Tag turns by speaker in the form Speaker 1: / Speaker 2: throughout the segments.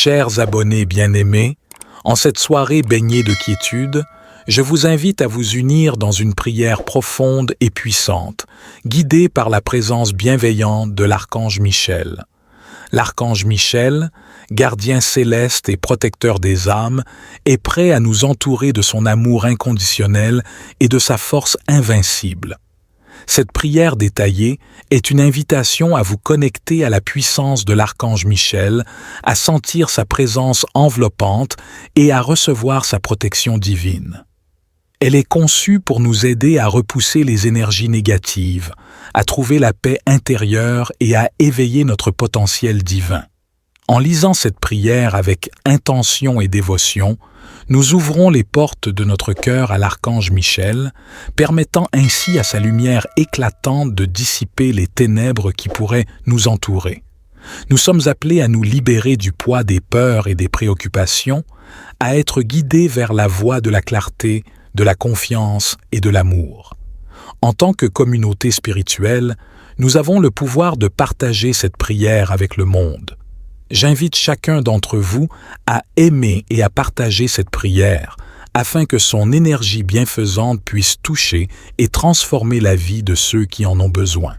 Speaker 1: Chers abonnés bien-aimés, en cette soirée baignée de quiétude, je vous invite à vous unir dans une prière profonde et puissante, guidée par la présence bienveillante de l'archange Michel. L'archange Michel, gardien céleste et protecteur des âmes, est prêt à nous entourer de son amour inconditionnel et de sa force invincible. Cette prière détaillée est une invitation à vous connecter à la puissance de l'archange Michel, à sentir sa présence enveloppante et à recevoir sa protection divine. Elle est conçue pour nous aider à repousser les énergies négatives, à trouver la paix intérieure et à éveiller notre potentiel divin. En lisant cette prière avec intention et dévotion, nous ouvrons les portes de notre cœur à l'archange Michel, permettant ainsi à sa lumière éclatante de dissiper les ténèbres qui pourraient nous entourer. Nous sommes appelés à nous libérer du poids des peurs et des préoccupations, à être guidés vers la voie de la clarté, de la confiance et de l'amour. En tant que communauté spirituelle, nous avons le pouvoir de partager cette prière avec le monde. J'invite chacun d'entre vous à aimer et à partager cette prière, afin que son énergie bienfaisante puisse toucher et transformer la vie de ceux qui en ont besoin.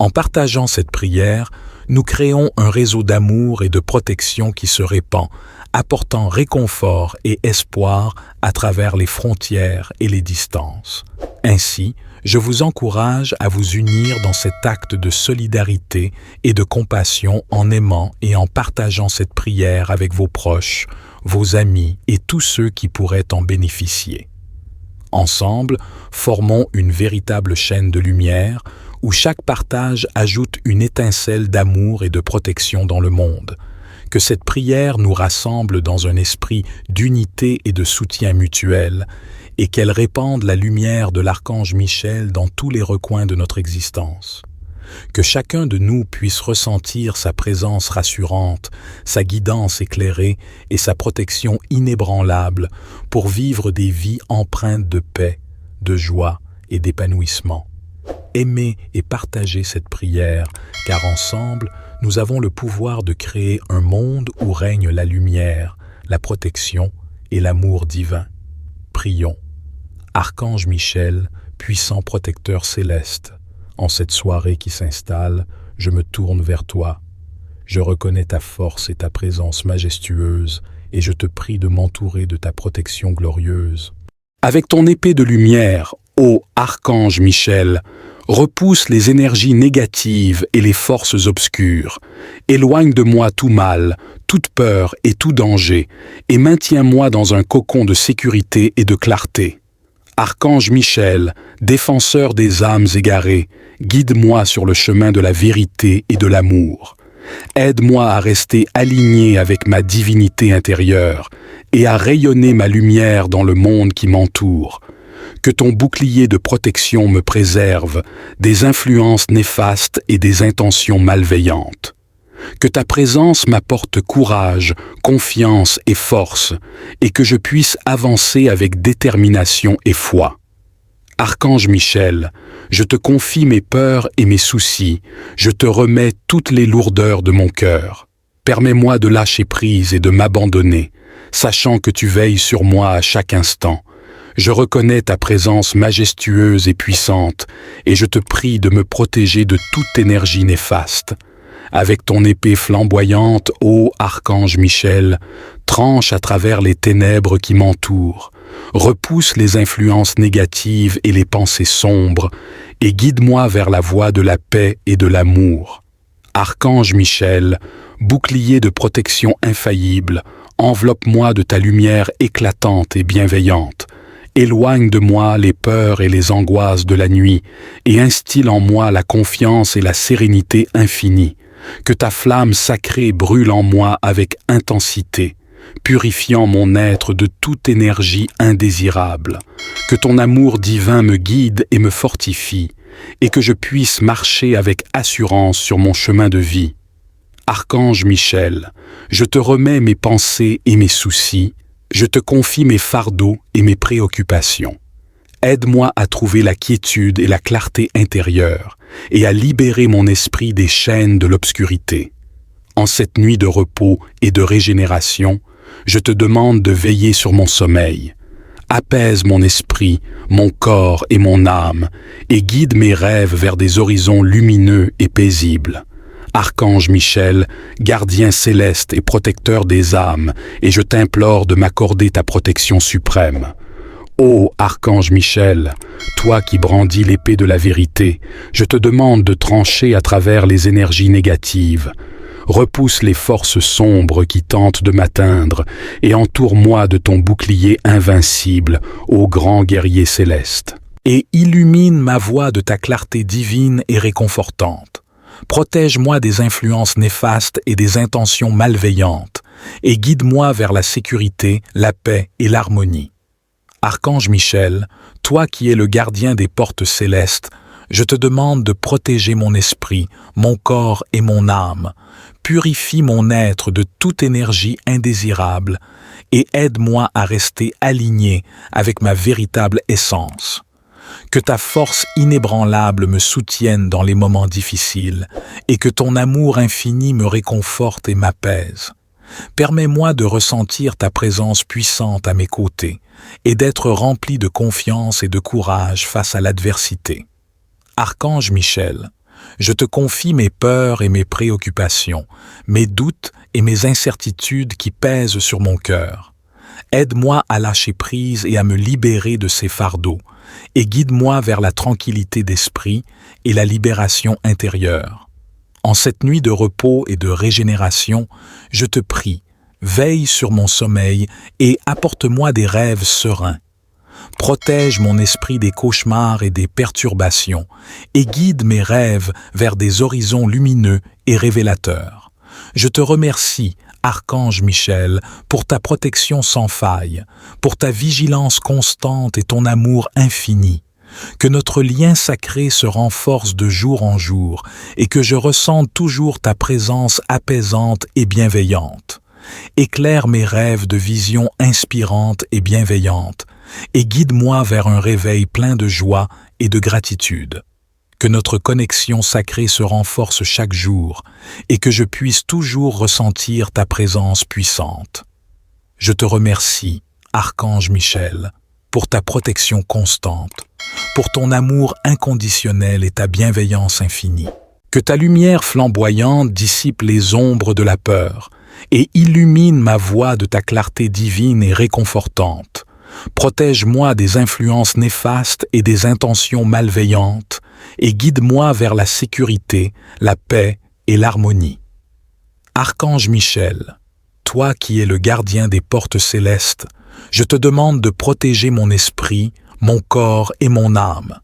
Speaker 1: En partageant cette prière, nous créons un réseau d'amour et de protection qui se répand, apportant réconfort et espoir à travers les frontières et les distances. Ainsi, je vous encourage à vous unir dans cet acte de solidarité et de compassion en aimant et en partageant cette prière avec vos proches, vos amis et tous ceux qui pourraient en bénéficier. Ensemble, formons une véritable chaîne de lumière où chaque partage ajoute une étincelle d'amour et de protection dans le monde. Que cette prière nous rassemble dans un esprit d'unité et de soutien mutuel, et qu'elle répande la lumière de l'archange Michel dans tous les recoins de notre existence. Que chacun de nous puisse ressentir sa présence rassurante, sa guidance éclairée et sa protection inébranlable pour vivre des vies empreintes de paix, de joie et d'épanouissement. Aimez et partagez cette prière, car ensemble, nous avons le pouvoir de créer un monde où règne la lumière, la protection et l'amour divin. Prions. Archange Michel, puissant protecteur céleste, en cette soirée qui s'installe, je me tourne vers toi. Je reconnais ta force et ta présence majestueuse, et je te prie de m'entourer de ta protection glorieuse. Avec ton épée de lumière, ô Archange Michel, repousse les énergies négatives et les forces obscures. Éloigne de moi tout mal, toute peur et tout danger, et maintiens-moi dans un cocon de sécurité et de clarté. Archange Michel, défenseur des âmes égarées, guide-moi sur le chemin de la vérité et de l'amour. Aide-moi à rester aligné avec ma divinité intérieure et à rayonner ma lumière dans le monde qui m'entoure. Que ton bouclier de protection me préserve des influences néfastes et des intentions malveillantes. Que ta présence m'apporte courage, confiance et force, et que je puisse avancer avec détermination et foi. Archange Michel, je te confie mes peurs et mes soucis, je te remets toutes les lourdeurs de mon cœur. Permets-moi de lâcher prise et de m'abandonner, sachant que tu veilles sur moi à chaque instant. Je reconnais ta présence majestueuse et puissante, et je te prie de me protéger de toute énergie néfaste. Avec ton épée flamboyante, ô Archange Michel, tranche à travers les ténèbres qui m'entourent, repousse les influences négatives et les pensées sombres, et guide-moi vers la voie de la paix et de l'amour. Archange Michel, bouclier de protection infaillible, enveloppe-moi de ta lumière éclatante et bienveillante. Éloigne de moi les peurs et les angoisses de la nuit, et instille en moi la confiance et la sérénité infinie. Que ta flamme sacrée brûle en moi avec intensité, purifiant mon être de toute énergie indésirable. Que ton amour divin me guide et me fortifie, et que je puisse marcher avec assurance sur mon chemin de vie. Archange Michel, je te remets mes pensées et mes soucis, je te confie mes fardeaux et mes préoccupations. Aide-moi à trouver la quiétude et la clarté intérieure et à libérer mon esprit des chaînes de l'obscurité.
Speaker 2: En cette nuit de repos et de régénération, je te demande de veiller sur mon sommeil. Apaise mon esprit, mon corps et mon âme, et guide mes rêves vers des horizons lumineux et paisibles. Archange Michel, gardien céleste et protecteur des âmes, et je t'implore de m'accorder ta protection suprême. Ô Archange Michel, toi qui brandis l'épée de la vérité, je te demande de trancher à travers les énergies négatives. Repousse les forces sombres qui tentent de m'atteindre et entoure-moi de ton bouclier invincible, ô grand guerrier céleste.
Speaker 1: Et illumine ma voie de ta clarté divine et réconfortante. Protège-moi des influences néfastes et des intentions malveillantes, et guide-moi vers la sécurité, la paix et l'harmonie. Archange Michel, toi qui es le gardien des portes célestes, je te demande de protéger mon esprit, mon corps et mon âme. Purifie mon être de toute énergie indésirable et aide-moi à rester aligné avec ma véritable essence. Que ta force inébranlable me soutienne dans les moments difficiles et que ton amour infini me réconforte et m'apaise. Permets-moi de ressentir ta présence puissante à mes côtés et d'être rempli de confiance et de courage face à l'adversité. Archange Michel, je te confie mes peurs et mes préoccupations, mes doutes et mes incertitudes qui pèsent sur mon cœur. Aide-moi à lâcher prise et à me libérer de ces fardeaux, et guide-moi vers la tranquillité d'esprit et la libération intérieure. En cette nuit de repos et de régénération, je te prie, veille sur mon sommeil et apporte-moi des rêves sereins. Protège mon esprit des cauchemars et des perturbations et guide mes rêves vers des horizons lumineux et révélateurs. Je te remercie, Archange Michel, pour ta protection sans faille, pour ta vigilance constante et ton amour infini. Que notre lien sacré se renforce de jour en jour et que je ressente toujours ta présence apaisante et bienveillante. Éclaire mes rêves de visions inspirantes et bienveillantes et guide-moi vers un réveil plein de joie et de gratitude. Que notre connexion sacrée se renforce chaque jour et que je puisse toujours ressentir ta présence puissante. Je te remercie, Archange Michel, pour ta protection constante, pour ton amour inconditionnel et ta bienveillance infinie. Que ta lumière flamboyante dissipe les ombres de la peur et illumine ma voie de ta clarté divine et réconfortante. Protège-moi des influences néfastes et des intentions malveillantes et guide-moi vers la sécurité, la paix et l'harmonie. Archange Michel, toi qui es le gardien des portes célestes, je te demande de protéger mon esprit, mon corps et mon âme.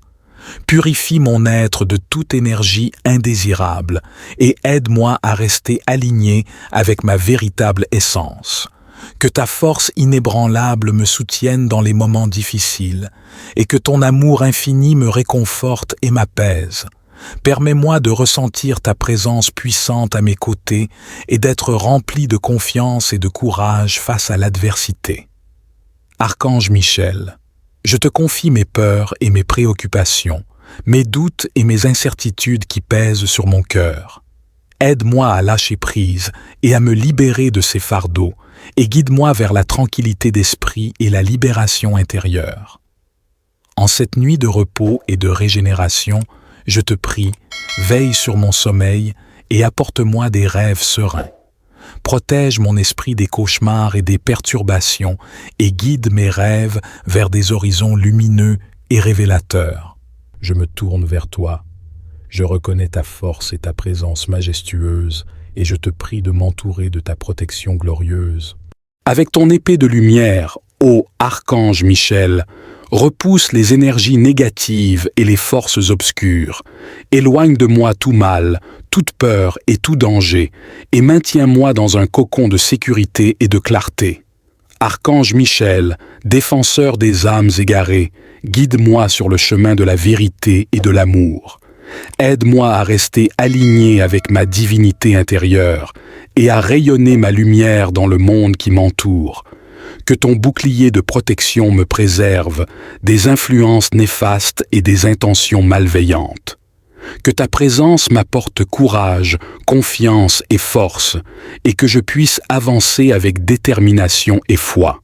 Speaker 1: Purifie mon être de toute énergie indésirable et aide-moi à rester aligné avec ma véritable essence. Que ta force inébranlable me soutienne dans les moments difficiles et que ton amour infini me réconforte et m'apaise. Permets-moi de ressentir ta présence puissante à mes côtés et d'être rempli de confiance et de courage face à l'adversité. Archange Michel, je te confie mes peurs et mes préoccupations, mes doutes et mes incertitudes qui pèsent sur mon cœur. Aide-moi à lâcher prise et à me libérer de ces fardeaux et guide-moi vers la tranquillité d'esprit et la libération intérieure. En cette nuit de repos et de régénération, je te prie, veille sur mon sommeil et apporte-moi des rêves sereins. Protège mon esprit des cauchemars et des perturbations et guide mes rêves vers des horizons lumineux et révélateurs. Je me tourne vers toi. Je reconnais ta force et ta présence majestueuse et je te prie de m'entourer de ta protection glorieuse. Avec ton épée de lumière, ô Archange Michel, repousse les énergies négatives et les forces obscures. Éloigne de moi tout mal, toute peur et tout danger, et maintiens-moi dans un cocon de sécurité et de clarté. Archange Michel, défenseur des âmes égarées, guide-moi sur le chemin de la vérité et de l'amour. Aide-moi à rester aligné avec ma divinité intérieure et à rayonner ma lumière dans le monde qui m'entoure. Que ton bouclier de protection me préserve des influences néfastes et des intentions malveillantes.
Speaker 2: Que ta présence m'apporte courage, confiance et force, et que je puisse avancer avec détermination et foi.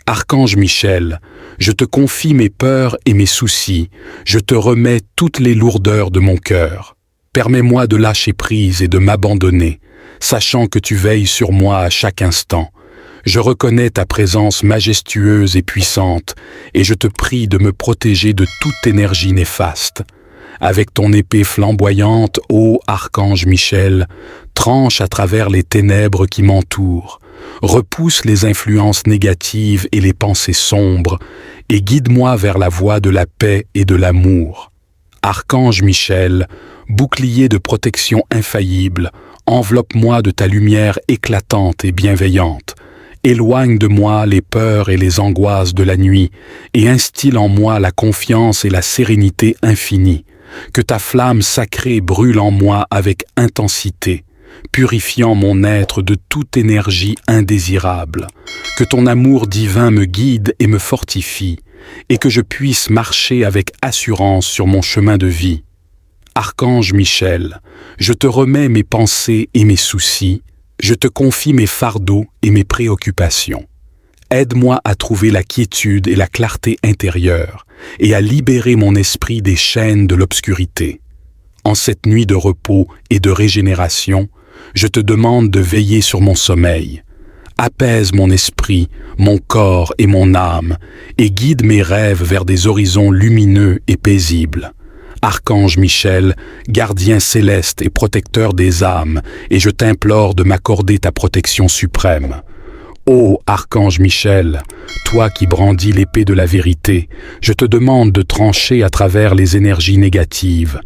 Speaker 2: Archange Michel, je te confie mes peurs et mes soucis, je te remets toutes les lourdeurs de mon cœur. Permets-moi de lâcher prise et de m'abandonner, sachant que tu veilles sur moi à chaque instant. Je reconnais ta présence majestueuse et puissante, et je te prie de me protéger de toute énergie néfaste. Avec ton épée flamboyante, ô Archange Michel, tranche à travers les ténèbres qui m'entourent, repousse les influences négatives et les pensées sombres, et guide-moi vers la voie de la paix et de l'amour. Archange Michel, bouclier de protection infaillible, enveloppe-moi de ta lumière éclatante et bienveillante. Éloigne de moi les peurs et les angoisses de la nuit, et instille en moi la confiance et la sérénité infinie. Que ta flamme sacrée brûle en moi avec intensité, purifiant mon être de toute énergie indésirable. Que ton amour divin me guide et me fortifie, et que je puisse marcher avec assurance sur mon chemin de vie. Archange Michel, je te remets mes pensées et mes soucis, je te confie mes fardeaux et mes préoccupations. Aide-moi à trouver la quiétude et la clarté intérieure, et à libérer mon esprit des chaînes de l'obscurité. En cette nuit de repos et de régénération, je te demande de veiller sur mon sommeil. Apaise mon esprit, mon corps et mon âme, et guide mes rêves vers des horizons lumineux et paisibles. Archange Michel, gardien céleste et protecteur des âmes, et je t'implore de m'accorder ta protection suprême. Ô Archange Michel, toi qui brandis l'épée de la vérité, je te demande de trancher à travers les énergies négatives.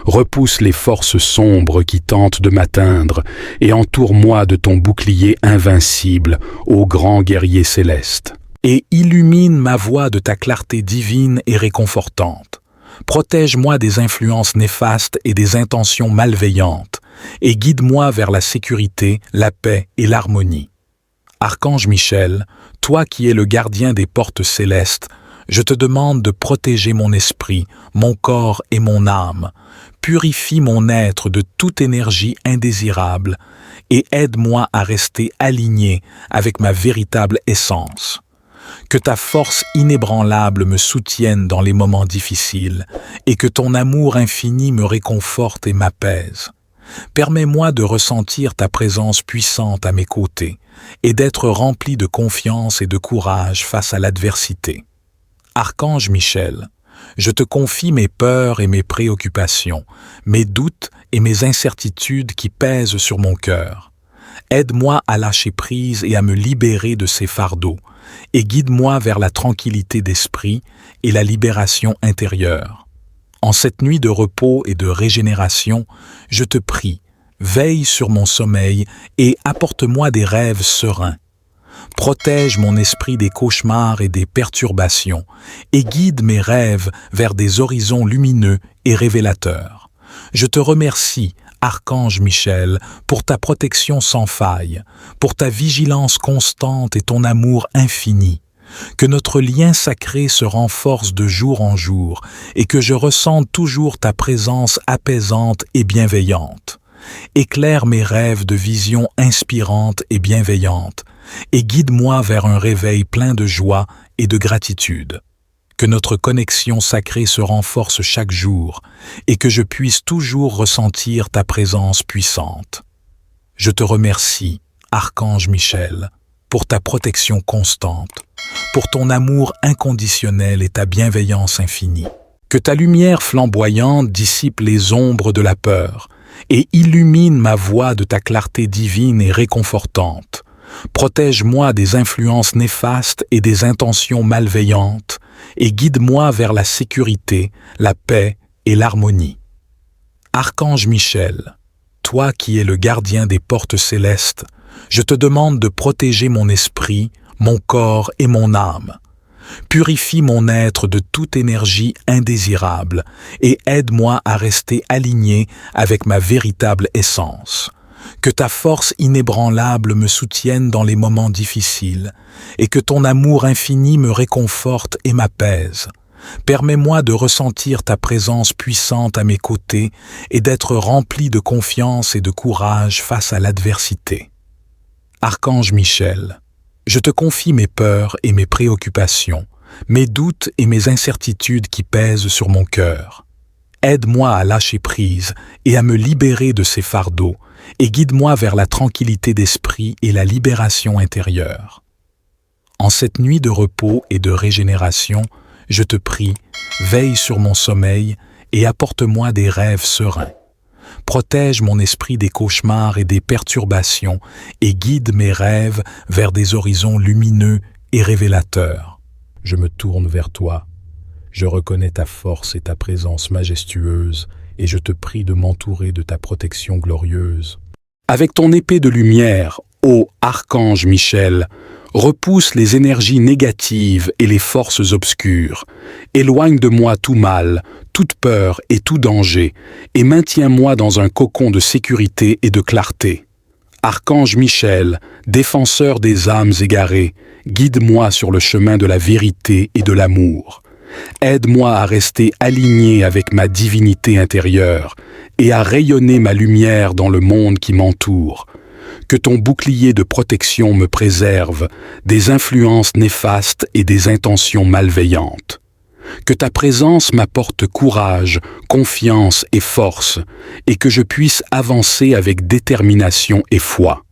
Speaker 2: Repousse les forces sombres qui tentent de m'atteindre et entoure-moi de ton bouclier invincible, ô grand guerrier céleste.
Speaker 1: Et illumine ma voie de ta clarté divine et réconfortante. Protège-moi des influences néfastes et des intentions malveillantes, et guide-moi vers la sécurité, la paix et l'harmonie. Archange Michel, toi qui es le gardien des portes célestes, je te demande de protéger mon esprit, mon corps et mon âme. Purifie mon être de toute énergie indésirable et aide-moi à rester aligné avec ma véritable essence. Que ta force inébranlable me soutienne dans les moments difficiles et que ton amour infini me réconforte et m'apaise. Permets-moi de ressentir ta présence puissante à mes côtés et d'être rempli de confiance et de courage face à l'adversité. Archange Michel, je te confie mes peurs et mes préoccupations, mes doutes et mes incertitudes qui pèsent sur mon cœur. Aide-moi à lâcher prise et à me libérer de ces fardeaux, et guide-moi vers la tranquillité d'esprit et la libération intérieure. En cette nuit de repos et de régénération, je te prie, veille sur mon sommeil et apporte-moi des rêves sereins. Protège mon esprit des cauchemars et des perturbations et guide mes rêves vers des horizons lumineux et révélateurs. Je te remercie, Archange Michel, pour ta protection sans faille, pour ta vigilance constante et ton amour infini. Que notre lien sacré se renforce de jour en jour et que je ressente toujours ta présence apaisante et bienveillante. Éclaire mes rêves de visions inspirantes et bienveillantes et guide-moi vers un réveil plein de joie et de gratitude. Que notre connexion sacrée se renforce chaque jour et que je puisse toujours ressentir ta présence puissante. Je te remercie, Archange Michel, pour ta protection constante, pour ton amour inconditionnel et ta bienveillance infinie. Que ta lumière flamboyante dissipe les ombres de la peur et illumine ma voie de ta clarté divine et réconfortante. Protège-moi des influences néfastes et des intentions malveillantes et guide-moi vers la sécurité, la paix et l'harmonie. Archange Michel, toi qui es le gardien des portes célestes, je te demande de protéger mon esprit, mon corps et mon âme. Purifie mon être de toute énergie indésirable et aide-moi à rester aligné avec ma véritable essence. Que ta force inébranlable me soutienne dans les moments difficiles et que ton amour infini me réconforte et m'apaise. Permets-moi de ressentir ta présence puissante à mes côtés et d'être rempli de confiance et de courage face à l'adversité. Archange Michel, je te confie mes peurs et mes préoccupations, mes doutes et mes incertitudes qui pèsent sur mon cœur. Aide-moi à lâcher prise et à me libérer de ces fardeaux, et guide-moi vers la tranquillité d'esprit et la libération intérieure. En cette nuit de repos et de régénération, je te prie, veille sur mon sommeil et apporte-moi des rêves sereins. Protège mon esprit des cauchemars et des perturbations et guide mes rêves vers des horizons lumineux et révélateurs. Je me tourne vers toi. Je reconnais ta force et ta présence majestueuse et je te prie de m'entourer de ta protection glorieuse. Avec ton épée de lumière, ô Archange Michel, repousse les énergies négatives et les forces obscures. Éloigne de moi tout mal, toute peur et tout danger, et maintiens-moi dans un cocon de sécurité et de clarté. Archange Michel, défenseur des âmes égarées, guide-moi sur le chemin de la vérité et de l'amour. Aide-moi à rester aligné avec ma divinité intérieure et à rayonner ma lumière dans le monde qui m'entoure. Que ton bouclier de protection me préserve des influences néfastes et des intentions malveillantes. Que ta présence m'apporte courage, confiance et force, et que je puisse avancer avec détermination et foi.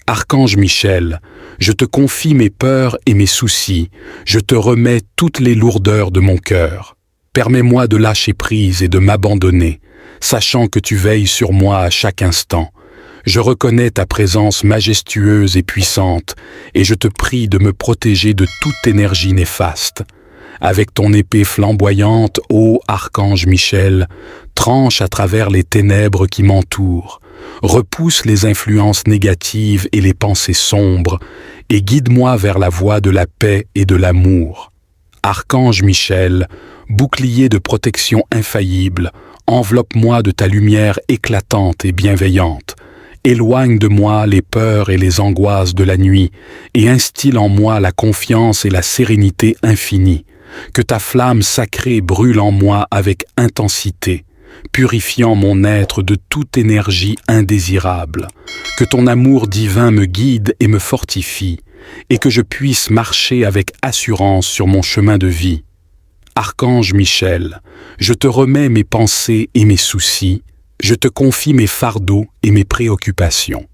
Speaker 1: Archange Michel, je te confie mes peurs et mes soucis, je te remets toutes les lourdeurs de mon cœur. Permets-moi de lâcher prise et de m'abandonner, sachant que tu veilles sur moi à chaque instant. Je reconnais ta présence majestueuse et puissante, et je te prie de me protéger de toute énergie néfaste. Avec ton épée flamboyante, ô Archange Michel, tranche à travers les ténèbres qui m'entourent, repousse les influences négatives et les pensées sombres, et guide-moi vers la voie de la paix et de l'amour. Archange Michel, bouclier de protection infaillible, enveloppe-moi de ta lumière éclatante et bienveillante. Éloigne de moi les peurs et les angoisses de la nuit et instille en moi la confiance et la sérénité infinie. Que ta flamme sacrée brûle en moi avec intensité, purifiant mon être de toute énergie indésirable. Que ton amour divin me guide et me fortifie, et que je puisse marcher avec assurance sur mon chemin de vie. Archange Michel, je te remets mes pensées et mes soucis, je te confie mes fardeaux et mes préoccupations.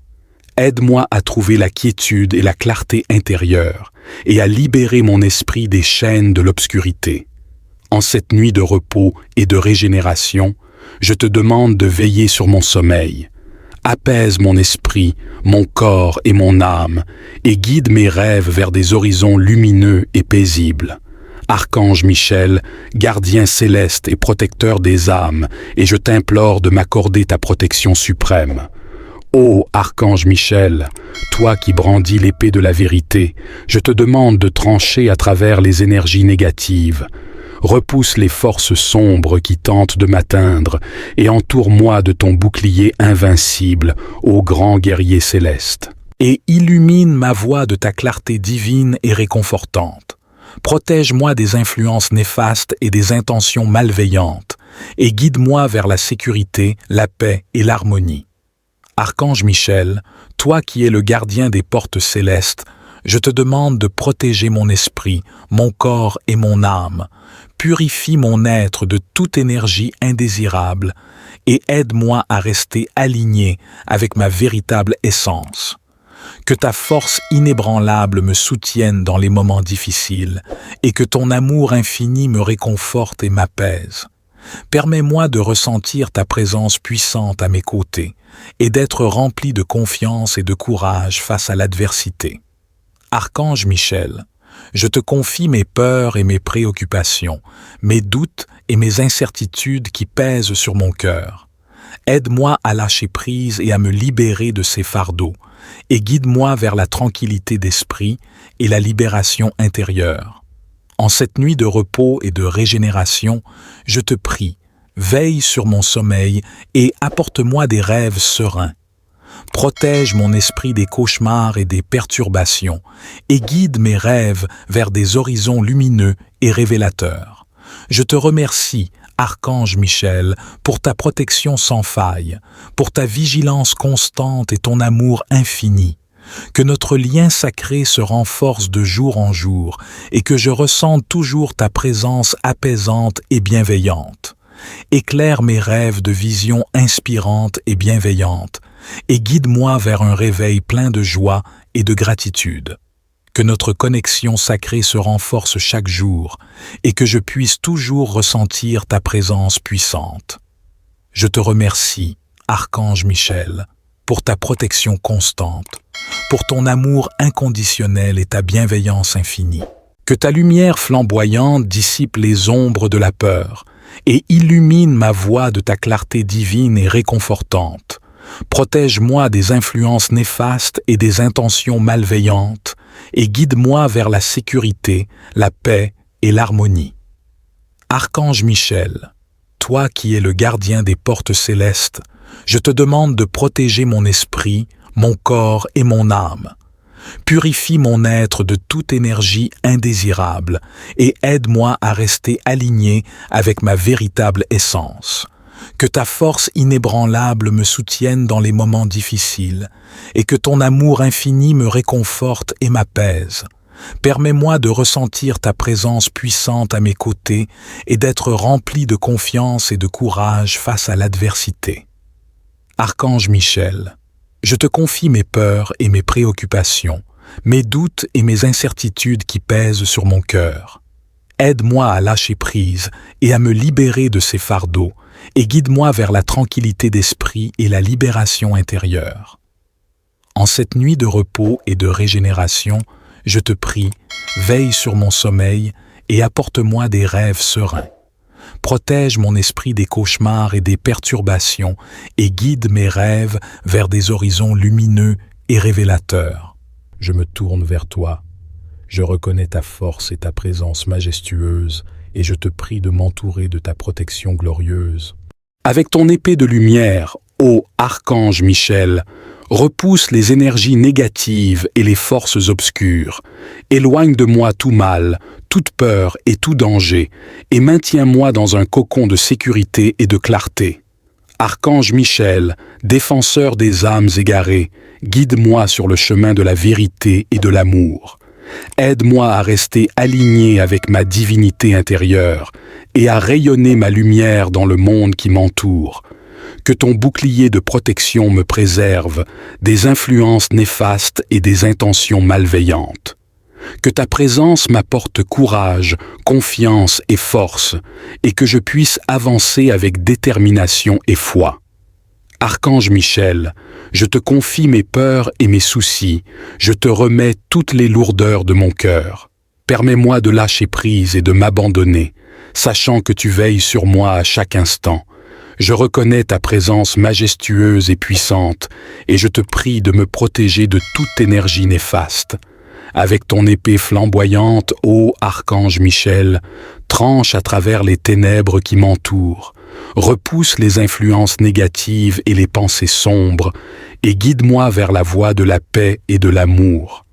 Speaker 1: Aide-moi à trouver la quiétude et la clarté intérieure et à libérer mon esprit des chaînes de l'obscurité. En cette nuit de repos et de régénération, je te demande de veiller sur mon sommeil. Apaise mon esprit, mon corps et mon âme et guide mes rêves vers des horizons lumineux et paisibles. Archange Michel, gardien céleste et protecteur des âmes, et je t'implore de m'accorder ta protection suprême. Ô Archange Michel, toi qui brandis l'épée de la vérité, je te demande de trancher à travers les énergies négatives. Repousse les forces sombres qui tentent de m'atteindre et entoure-moi de ton bouclier invincible, ô grand guerrier céleste. Et illumine ma voie de ta clarté divine et réconfortante. Protège-moi des influences néfastes et des intentions malveillantes, et guide-moi vers la sécurité, la paix et l'harmonie. Archange Michel, toi qui es le gardien des portes célestes, je te demande de protéger mon esprit, mon corps et mon âme. Purifie mon être de toute énergie indésirable et aide-moi à rester aligné avec ma véritable essence. Que ta force inébranlable me soutienne dans les moments difficiles et que ton amour infini me réconforte et m'apaise. Permets-moi de ressentir ta présence puissante à mes côtés et d'être rempli de confiance et de courage face à l'adversité. Archange Michel, je te confie mes peurs et mes préoccupations, mes doutes et mes incertitudes qui pèsent sur mon cœur. Aide-moi à lâcher prise et à me libérer de ces fardeaux, et guide-moi vers la tranquillité d'esprit et la libération intérieure. En cette nuit de repos et de régénération, je te prie, veille sur mon sommeil et apporte-moi des rêves sereins. Protège mon esprit des cauchemars et des perturbations et guide mes rêves vers des horizons lumineux et révélateurs. Je te remercie, Archange Michel, pour ta protection sans faille, pour ta vigilance constante et ton amour infini. Que notre lien sacré se renforce de jour en jour et que je ressente toujours ta présence apaisante et bienveillante. Éclaire mes rêves de visions inspirantes et bienveillantes et guide-moi vers un réveil plein de joie et de gratitude. Que notre connexion sacrée se renforce chaque jour et que je puisse toujours ressentir ta présence puissante. Je te remercie, Archange Michel, pour ta protection constante, pour ton amour inconditionnel et ta bienveillance infinie. Que ta lumière flamboyante dissipe les ombres de la peur et illumine ma voie de ta clarté divine et réconfortante. Protège-moi des influences néfastes et des intentions malveillantes et guide-moi vers la sécurité, la paix et l'harmonie. Archange Michel, toi qui es le gardien des portes célestes, je te demande de protéger mon esprit, mon corps et mon âme. Purifie mon être de toute énergie indésirable et aide-moi à rester aligné avec ma véritable essence. Que ta force inébranlable me soutienne dans les moments difficiles et que ton amour infini me réconforte et m'apaise. Permets-moi de ressentir ta présence puissante à mes côtés et d'être rempli de confiance et de courage face à l'adversité. Archange Michel, je te confie mes peurs et mes préoccupations, mes doutes et mes incertitudes qui pèsent sur mon cœur. Aide-moi à lâcher prise et à me libérer de ces fardeaux et guide-moi vers la tranquillité d'esprit et la libération intérieure. En cette nuit de repos et de régénération, je te prie, veille sur mon sommeil et apporte-moi des rêves sereins. Protège mon esprit des cauchemars et des perturbations et guide mes rêves vers des horizons lumineux et révélateurs. Je me tourne vers toi. Je reconnais ta force et ta présence majestueuse et je te prie de m'entourer de ta protection glorieuse. Avec ton épée de lumière, ô Archange Michel, repousse les énergies négatives et les forces obscures. Éloigne de moi tout mal, toute peur et tout danger, et maintiens-moi dans un cocon de sécurité et de clarté. Archange Michel, défenseur des âmes égarées, guide-moi sur le chemin de la vérité et de l'amour. Aide-moi à rester aligné avec ma divinité intérieure et à rayonner ma lumière dans le monde qui m'entoure. Que ton bouclier de protection me préserve des influences néfastes et des intentions malveillantes. Que ta présence m'apporte courage, confiance et force, et que je puisse avancer avec détermination et foi. Archange Michel, je te confie mes peurs et mes soucis, je te remets toutes les lourdeurs de mon cœur. Permets-moi de lâcher prise et de m'abandonner, sachant que tu veilles sur moi à chaque instant. Je reconnais ta présence majestueuse et puissante, et je te prie de me protéger de toute énergie néfaste. Avec ton épée flamboyante, ô Archange Michel, tranche à travers les ténèbres qui m'entourent, repousse les influences négatives et les pensées sombres, et guide-moi vers la voie de la paix et de l'amour.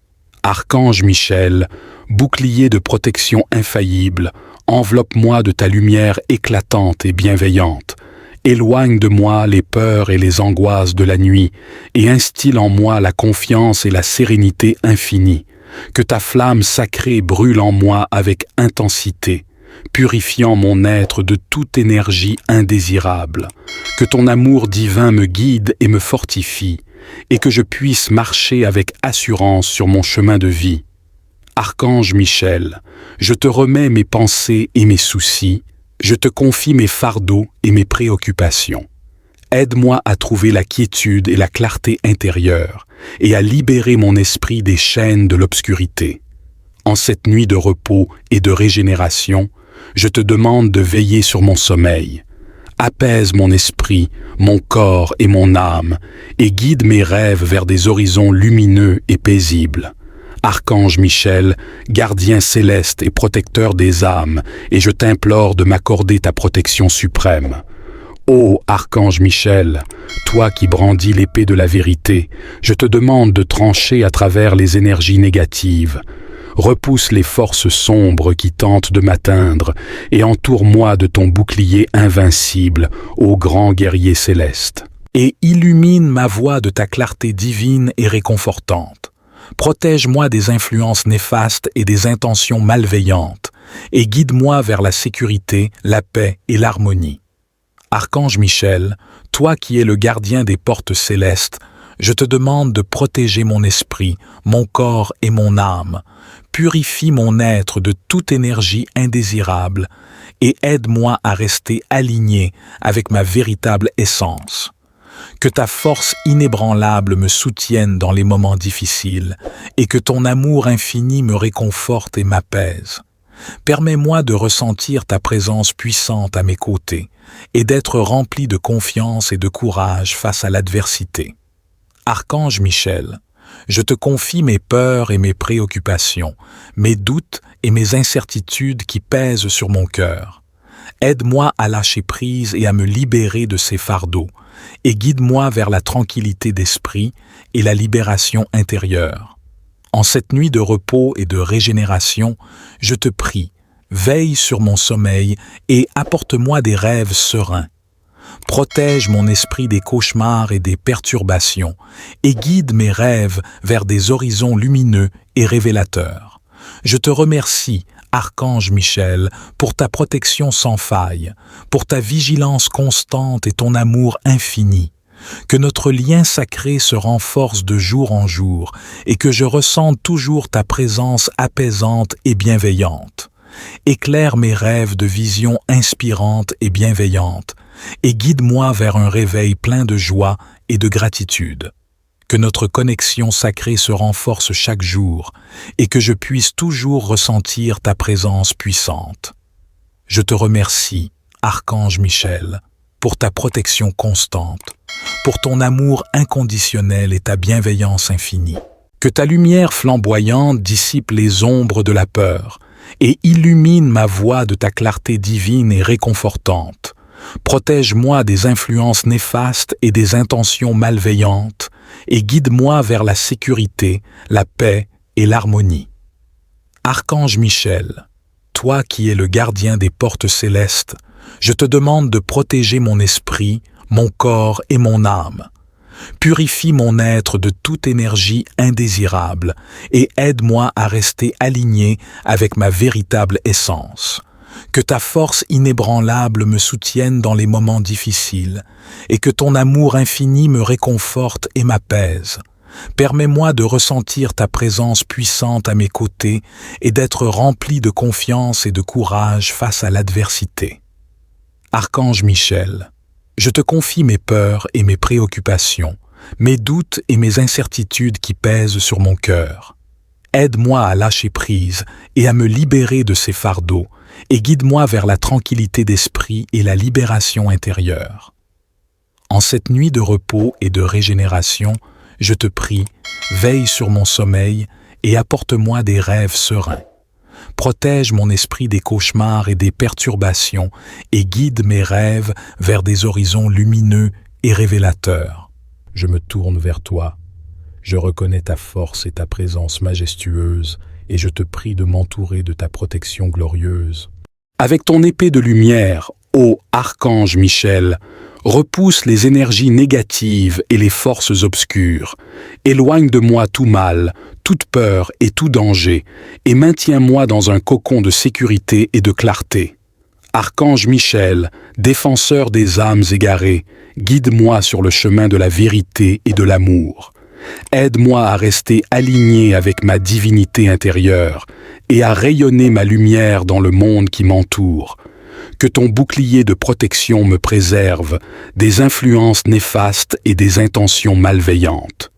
Speaker 1: Archange Michel, bouclier de protection infaillible, enveloppe-moi de ta lumière éclatante et bienveillante. Éloigne de moi les peurs et les angoisses de la nuit et instille en moi la confiance et la sérénité infinie. Que ta flamme sacrée brûle en moi avec intensité, purifiant mon être de toute énergie indésirable. Que ton amour divin me guide et me fortifie, et que je puisse marcher avec assurance sur mon chemin de vie. Archange Michel, je te remets mes pensées et mes soucis, je te confie mes fardeaux et mes préoccupations. Aide-moi à trouver la quiétude et la clarté intérieure et à libérer mon esprit des chaînes de l'obscurité. En cette nuit de repos et de régénération, je te demande de veiller sur mon sommeil. Apaise mon esprit, mon corps et mon âme et guide mes rêves vers des horizons lumineux et paisibles. Archange Michel, gardien céleste et protecteur des âmes, et je t'implore de m'accorder ta protection suprême. Ô Archange Michel, toi qui brandis l'épée de la vérité, je te demande de trancher à travers les énergies négatives.
Speaker 2: repousse les forces sombres qui tentent de m'atteindre et entoure-moi de ton bouclier invincible, ô grand guerrier céleste.
Speaker 1: Et illumine ma voie de ta clarté divine et réconfortante. Protège-moi des influences néfastes et des intentions malveillantes, et guide-moi vers la sécurité, la paix et l'harmonie. Archange Michel, toi qui es le gardien des portes célestes, je te demande de protéger mon esprit, mon corps et mon âme. Purifie mon être de toute énergie indésirable et aide-moi à rester aligné avec ma véritable essence. Que ta force inébranlable me soutienne dans les moments difficiles et que ton amour infini me réconforte et m'apaise. Permets-moi de ressentir ta présence puissante à mes côtés et d'être rempli de confiance et de courage face à l'adversité. Archange Michel, je te confie mes peurs et mes préoccupations, mes doutes et mes incertitudes qui pèsent sur mon cœur. Aide-moi à lâcher prise et à me libérer de ces fardeaux, et guide-moi vers la tranquillité d'esprit et la libération intérieure. En cette nuit de repos et de régénération, je te prie, veille sur mon sommeil et apporte-moi des rêves sereins. Protège mon esprit des cauchemars et des perturbations et guide mes rêves vers des horizons lumineux et révélateurs. Je te remercie, Archange Michel, pour ta protection sans faille, pour ta vigilance constante et ton amour infini. Que notre lien sacré se renforce de jour en jour et que je ressente toujours ta présence apaisante et bienveillante. Éclaire mes rêves de visions inspirantes et bienveillantes et guide-moi vers un réveil plein de joie et de gratitude. Que notre connexion sacrée se renforce chaque jour et que je puisse toujours ressentir ta présence puissante. Je te remercie, Archange Michel, pour ta protection constante, pour ton amour inconditionnel et ta bienveillance infinie. Que ta lumière flamboyante dissipe les ombres de la peur et illumine ma voie de ta clarté divine et réconfortante. Protège-moi des influences néfastes et des intentions malveillantes et guide-moi vers la sécurité, la paix et l'harmonie. Archange Michel, toi qui es le gardien des portes célestes, je te demande de protéger mon esprit, mon corps et mon âme. Purifie mon être de toute énergie indésirable et aide-moi à rester aligné avec ma véritable essence. Que ta force inébranlable me soutienne dans les moments difficiles et que ton amour infini me réconforte et m'apaise. Permets-moi de ressentir ta présence puissante à mes côtés et d'être rempli de confiance et de courage face à l'adversité. Archange Michel, je te confie mes peurs et mes préoccupations, mes doutes et mes incertitudes qui pèsent sur mon cœur. Aide-moi à lâcher prise et à me libérer de ces fardeaux et guide-moi vers la tranquillité d'esprit et la libération intérieure. En cette nuit de repos et de régénération, je te prie, veille sur mon sommeil et apporte-moi des rêves sereins. Protège mon esprit des cauchemars et des perturbations et guide mes rêves vers des horizons lumineux et révélateurs. Je me tourne vers toi. Je reconnais ta force et ta présence majestueuse et je te prie de m'entourer de ta protection glorieuse. Avec ton épée de lumière, ô Archange Michel, repousse les énergies négatives et les forces obscures. Éloigne de moi tout mal, toute peur et tout danger, et maintiens-moi dans un cocon de sécurité et de clarté. Archange Michel, défenseur des âmes égarées, guide-moi sur le chemin de la vérité et de l'amour. Aide-moi à rester aligné avec ma divinité intérieure et à rayonner ma lumière dans le monde qui m'entoure. Que ton bouclier de protection me préserve des influences néfastes et des intentions malveillantes.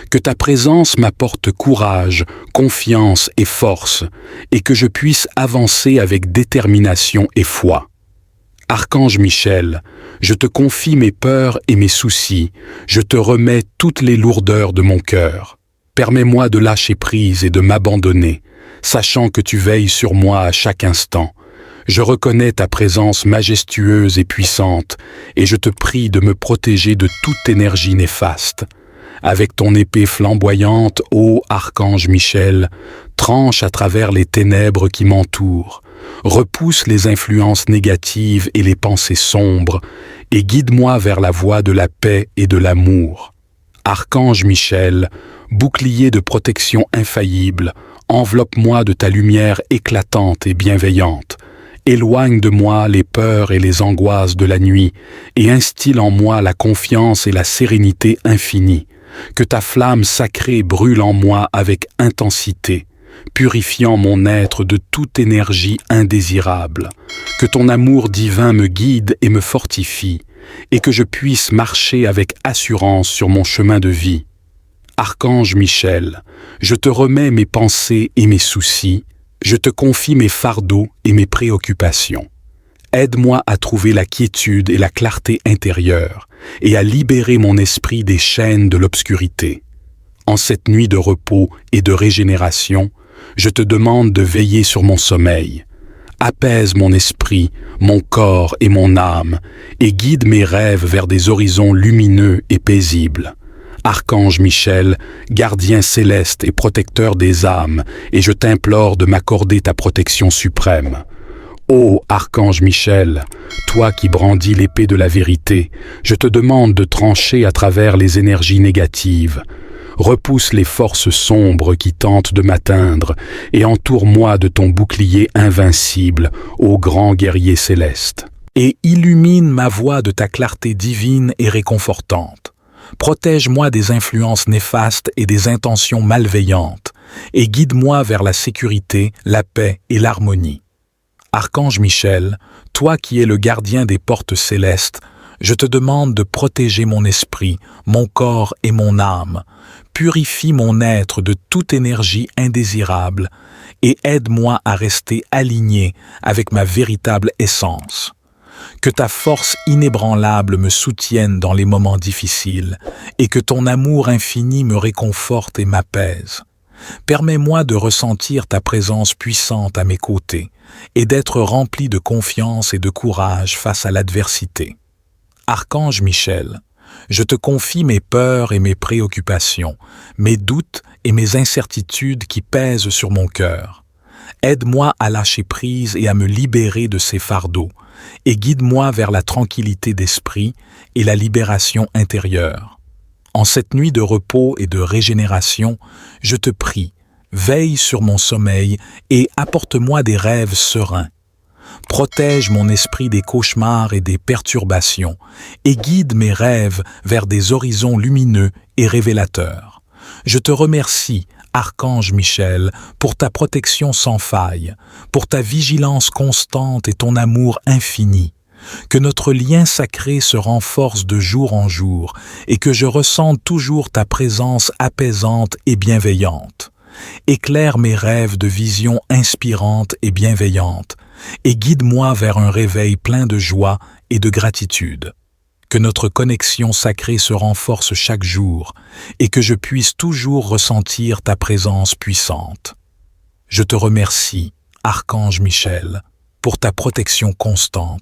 Speaker 1: Que ta présence m'apporte courage, confiance et force, et que je puisse avancer avec détermination et foi. Archange Michel, je te confie mes peurs et mes soucis, je te remets toutes les lourdeurs de mon cœur. Permets-moi de lâcher prise et de m'abandonner, sachant que tu veilles sur moi à chaque instant. Je reconnais ta présence majestueuse et puissante, et je te prie de me protéger de toute énergie néfaste.
Speaker 2: Avec ton épée flamboyante, ô archange Michel, tranche à travers les ténèbres qui m'entourent, repousse les influences négatives et les pensées sombres, et guide-moi vers la voie de la paix et de l'amour. Archange Michel, bouclier de protection infaillible, enveloppe-moi de ta lumière éclatante et bienveillante. Éloigne de moi les peurs et les angoisses de la nuit, et instille en moi la confiance et la sérénité infinie. Que ta flamme sacrée brûle en moi avec intensité, purifiant mon être de toute énergie indésirable. Que ton amour divin me guide et me fortifie, et que je puisse marcher avec assurance sur mon chemin de vie. Archange Michel, je te remets mes pensées et mes soucis, je te confie mes fardeaux et mes préoccupations. Aide-moi à trouver la quiétude et la clarté intérieure, et à libérer mon esprit des chaînes de l'obscurité. En cette nuit de repos et de régénération, je te demande de veiller sur mon sommeil. Apaise mon esprit, mon corps et mon âme, et guide mes rêves vers des horizons lumineux et paisibles. Archange Michel, gardien céleste et protecteur des âmes, et je t'implore de m'accorder ta protection suprême. Ô Archange Michel, toi qui brandis l'épée de la vérité, je te demande de trancher à travers les énergies négatives. Repousse les forces sombres qui tentent de m'atteindre et entoure-moi de ton bouclier invincible, ô grand guerrier céleste.
Speaker 1: Et illumine ma voie de ta clarté divine et réconfortante. Protège-moi des influences néfastes et des intentions malveillantes, et guide-moi vers la sécurité, la paix et l'harmonie. Archange Michel, toi qui es le gardien des portes célestes, je te demande de protéger mon esprit, mon corps et mon âme. Purifie mon être de toute énergie indésirable et aide-moi à rester aligné avec ma véritable essence. Que ta force inébranlable me soutienne dans les moments difficiles et que ton amour infini me réconforte et m'apaise. Permets-moi de ressentir ta présence puissante à mes côtés et d'être rempli de confiance et de courage face à l'adversité. Archange Michel, je te confie mes peurs et mes préoccupations, mes doutes et mes incertitudes qui pèsent sur mon cœur. Aide-moi à lâcher prise et à me libérer de ces fardeaux, et guide-moi vers la tranquillité d'esprit et la libération intérieure. En cette nuit de repos et de régénération, je te prie, veille sur mon sommeil et apporte-moi des rêves sereins. Protège mon esprit des cauchemars et des perturbations et guide mes rêves vers des horizons lumineux et révélateurs. Je te remercie, Archange Michel, pour ta protection sans faille, pour ta vigilance constante et ton amour infini. Que notre lien sacré se renforce de jour en jour et que je ressente toujours ta présence apaisante et bienveillante. Éclaire mes rêves de visions inspirantes et bienveillantes et guide-moi vers un réveil plein de joie et de gratitude. Que notre connexion sacrée se renforce chaque jour et que je puisse toujours ressentir ta présence puissante. Je te remercie, Archange Michel, pour ta protection constante,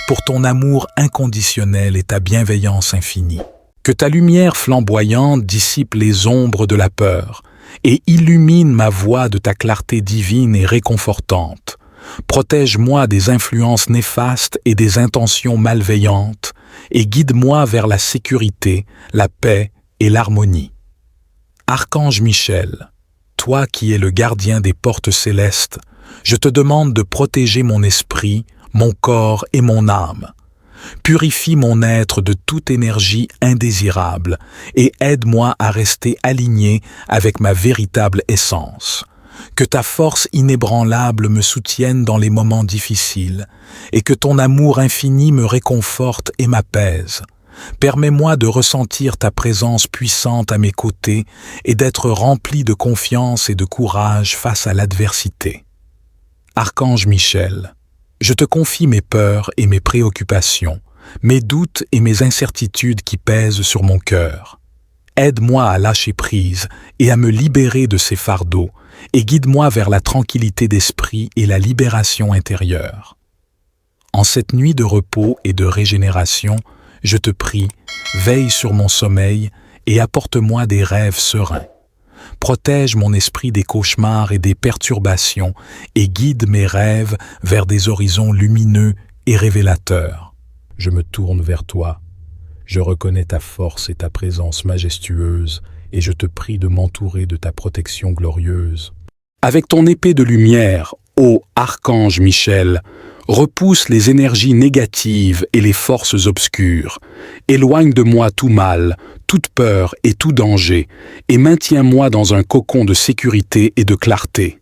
Speaker 1: pour ton amour inconditionnel et ta bienveillance infinie. Que ta lumière flamboyante dissipe les ombres de la peur et illumine ma voie de ta clarté divine et réconfortante. Protège-moi des influences néfastes et des intentions malveillantes et guide-moi vers la sécurité, la paix et l'harmonie. Archange Michel, toi qui es le gardien des portes célestes, je te demande de protéger mon esprit, mon corps et mon âme. Purifie mon être de toute énergie indésirable et aide-moi à rester aligné avec ma véritable essence. Que ta force inébranlable me soutienne dans les moments difficiles et que ton amour infini me réconforte et m'apaise. Permets-moi de ressentir ta présence puissante à mes côtés et d'être rempli de confiance et de courage face à l'adversité. Archange Michel, je te confie mes peurs et mes préoccupations, mes doutes et mes incertitudes qui pèsent sur mon cœur. Aide-moi à lâcher prise et à me libérer de ces fardeaux et guide-moi vers la tranquillité d'esprit et la libération intérieure. En cette nuit de repos et de régénération, je te prie, veille sur mon sommeil et apporte-moi des rêves sereins. Protège mon esprit des cauchemars et des perturbations et guide mes rêves vers des horizons lumineux et révélateurs. Je me tourne vers toi. Je reconnais ta force et ta présence majestueuse et je te prie de m'entourer de ta protection glorieuse. Avec ton épée de lumière, ô archange Michel, repousse les énergies négatives et les forces obscures. Éloigne de moi tout mal, toute peur et tout danger, et maintiens-moi dans un cocon de sécurité et de clarté.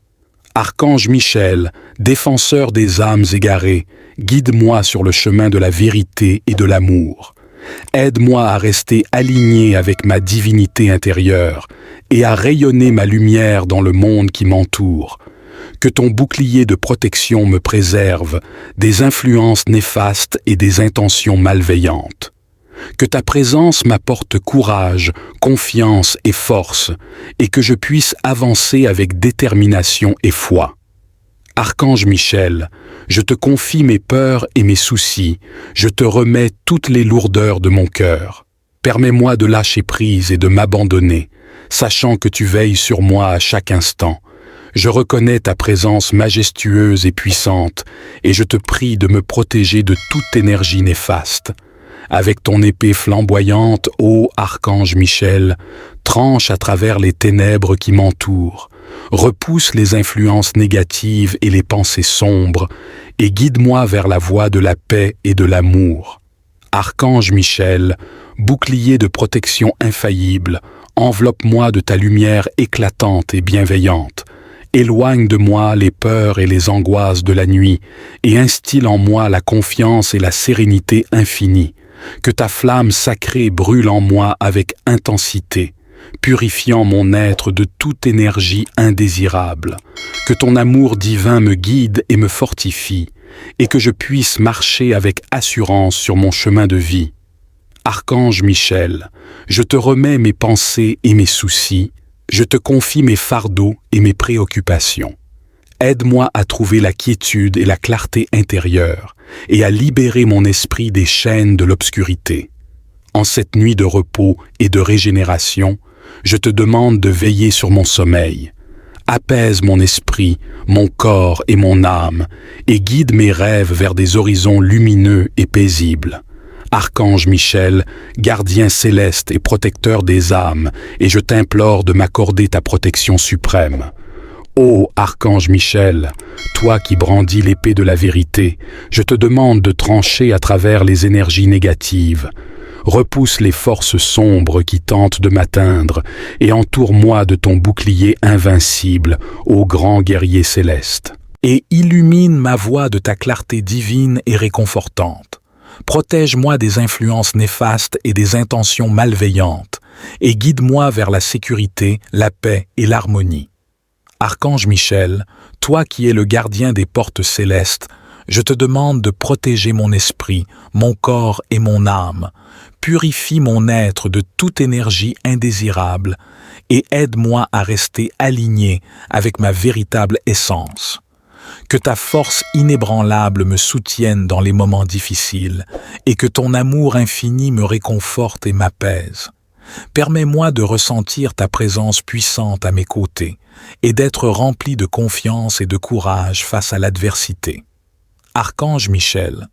Speaker 1: Archange Michel, défenseur des âmes égarées, guide-moi sur le chemin de la vérité et de l'amour. Aide-moi à rester aligné avec ma divinité intérieure et à rayonner ma lumière dans le monde qui m'entoure. Que ton bouclier de protection me préserve des influences néfastes et des intentions malveillantes. Que ta présence m'apporte courage, confiance et force, et que je puisse avancer avec détermination et foi. Archange Michel, je te confie mes peurs et mes soucis, je te remets toutes les lourdeurs de mon cœur. Permets-moi de lâcher prise et de m'abandonner, sachant que tu veilles sur moi à chaque instant. Je reconnais ta présence majestueuse et puissante, et je te prie de me protéger de toute énergie néfaste. Avec ton épée flamboyante, ô Archange Michel, tranche à travers les ténèbres qui m'entourent, repousse les influences négatives et les pensées sombres, et guide-moi vers la voie de la paix et de l'amour. Archange Michel, bouclier de protection infaillible, enveloppe-moi de ta lumière éclatante et bienveillante. Éloigne de moi les peurs et les angoisses de la nuit et instille en moi la confiance et la sérénité infinie. Que ta flamme sacrée brûle en moi avec intensité, purifiant mon être de toute énergie indésirable. Que ton amour divin me guide et me fortifie, et que je puisse marcher avec assurance sur mon chemin de vie. Archange Michel, je te remets mes pensées et mes soucis, je te confie mes fardeaux et mes préoccupations. Aide-moi à trouver la quiétude et la clarté intérieure et à libérer mon esprit des chaînes de l'obscurité. En cette nuit de repos et de régénération, je te demande de veiller sur mon sommeil. Apaise mon esprit, mon corps et mon âme et guide mes rêves vers des horizons lumineux et paisibles. Archange Michel, gardien céleste et protecteur des âmes, et je t'implore de m'accorder ta protection suprême. Ô Archange Michel, toi qui brandis l'épée de la vérité, je te demande de trancher à travers les énergies négatives. Repousse les forces sombres qui tentent de m'atteindre et entoure-moi de ton bouclier invincible, ô grand guerrier céleste. Et illumine ma voie de ta clarté divine et réconfortante. Protège-moi des influences néfastes et des intentions malveillantes, et guide-moi vers la sécurité, la paix et l'harmonie. Archange Michel, toi qui es le gardien des portes célestes, je te demande de protéger mon esprit, mon corps et mon âme. Purifie mon être de toute énergie indésirable et aide-moi à rester aligné avec ma véritable essence. Que ta force inébranlable me soutienne dans les moments difficiles et que ton amour infini me réconforte et m'apaise. Permets-moi de ressentir ta présence puissante à mes côtés et d'être rempli de confiance et de courage face à l'adversité. Archange Michel,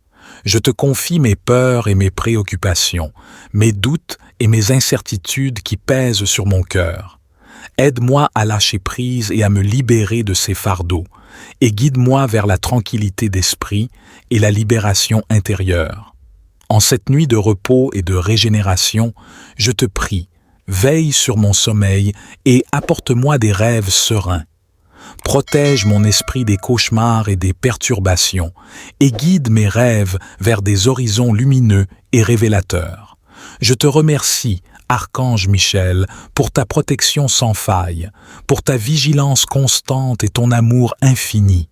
Speaker 1: je te confie mes peurs et mes préoccupations, mes doutes et mes incertitudes qui pèsent sur mon cœur. Aide-moi à lâcher prise et à me libérer de ces fardeaux, et guide-moi vers la tranquillité d'esprit et la libération intérieure. En cette nuit de repos et de régénération, je te prie, veille sur mon sommeil et apporte-moi des rêves sereins. Protège mon esprit des cauchemars et des perturbations et guide mes rêves vers des horizons lumineux et révélateurs. Je te remercie, Archange Michel, pour ta protection sans faille, pour ta vigilance constante et ton amour infini.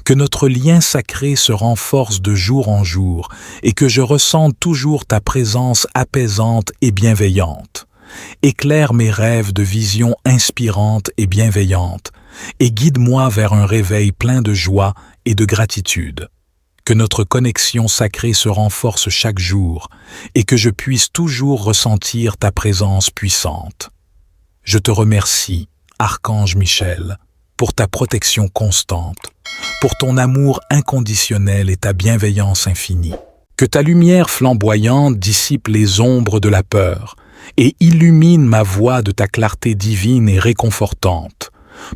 Speaker 1: Que notre lien sacré se renforce de jour en jour et que je ressente toujours ta présence apaisante et bienveillante. Éclaire mes rêves de visions inspirantes et bienveillantes et guide-moi vers un réveil plein de joie et de gratitude. que notre connexion sacrée se renforce chaque jour et que je puisse toujours ressentir ta présence puissante. Je te remercie, Archange Michel, pour ta protection constante, pour ton amour inconditionnel et ta bienveillance infinie. Que ta lumière flamboyante dissipe les ombres de la peur et illumine ma voie de ta clarté divine et réconfortante.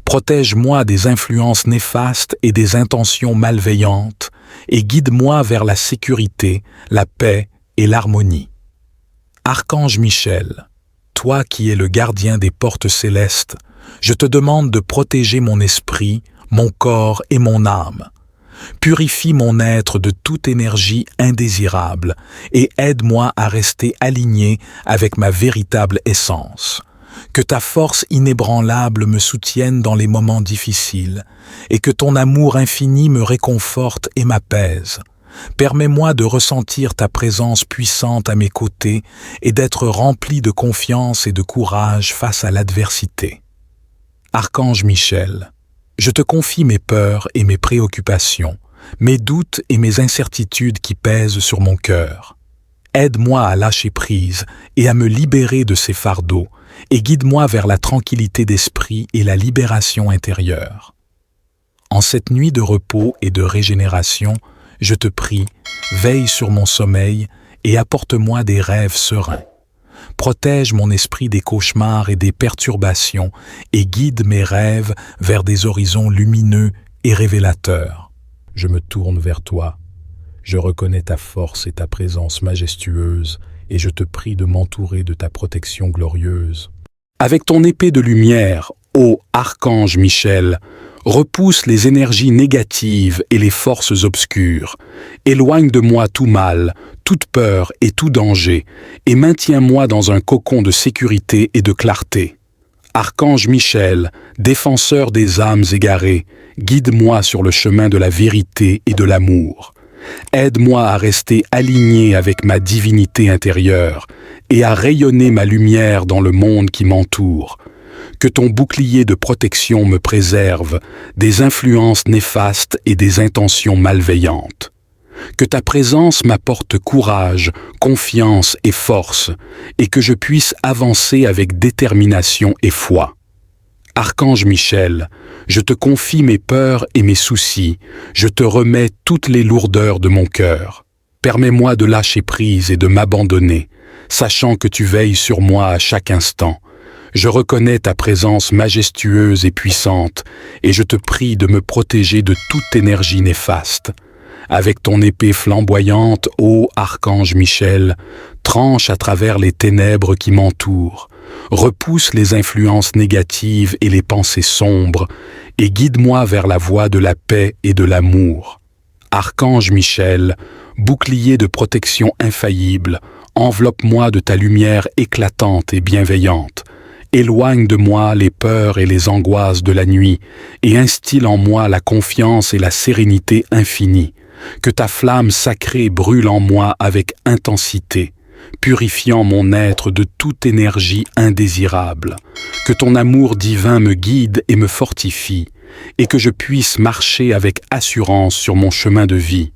Speaker 1: Protège-moi des influences néfastes et des intentions malveillantes et guide-moi vers la sécurité, la paix et l'harmonie. Archange Michel, toi qui es le gardien des portes célestes, je te demande de protéger mon esprit, mon corps et mon âme. Purifie mon être de toute énergie indésirable et aide-moi à rester aligné avec ma véritable essence. Que ta force inébranlable me soutienne dans les moments difficiles et que ton amour infini me réconforte et m'apaise. Permets-moi de ressentir ta présence puissante à mes côtés et d'être rempli de confiance et de courage face à l'adversité. Archange Michel, je te confie mes peurs et mes préoccupations, mes doutes et mes incertitudes qui pèsent sur mon cœur. Aide-moi à lâcher prise et à me libérer de ces fardeaux, et guide-moi vers la tranquillité d'esprit et la libération intérieure. En cette nuit de repos et de régénération, je te prie, veille sur mon sommeil et apporte-moi des rêves sereins. Protège mon esprit des cauchemars et des perturbations et guide mes rêves vers des horizons lumineux et révélateurs. Je me tourne vers toi. Je reconnais ta force et ta présence majestueuse et je te prie de m'entourer de ta protection glorieuse. Avec ton épée de lumière, ô Archange Michel, repousse les énergies négatives et les forces obscures. Éloigne de moi tout mal, toute peur et tout danger, et maintiens-moi dans un cocon de sécurité et de clarté. Archange Michel, défenseur des âmes égarées, guide-moi sur le chemin de la vérité et de l'amour. Aide-moi à rester aligné avec ma divinité intérieure et à rayonner ma lumière dans le monde qui m'entoure. Que ton bouclier de protection me préserve des influences néfastes et des intentions malveillantes. Que ta présence m'apporte courage, confiance et force, et que je puisse avancer avec détermination et foi. Archange Michel, je te confie mes peurs et mes soucis, je te remets toutes les lourdeurs de mon cœur. Permets-moi de lâcher prise et de m'abandonner, sachant que tu veilles sur moi à chaque instant. Je reconnais ta présence majestueuse et puissante, et je te prie de me protéger de toute énergie néfaste. Avec ton épée flamboyante, ô Archange Michel, tranche à travers les ténèbres qui m'entourent, repousse les influences négatives et les pensées sombres, et guide-moi vers la voie de la paix et de l'amour. Archange Michel, bouclier de protection infaillible, enveloppe-moi de ta lumière éclatante et bienveillante. Éloigne de moi les peurs et les angoisses de la nuit et instille en moi la confiance et la sérénité infinie. Que ta flamme sacrée brûle en moi avec intensité, purifiant mon être de toute énergie indésirable. Que ton amour divin me guide et me fortifie, et que je puisse marcher avec assurance sur mon chemin de vie.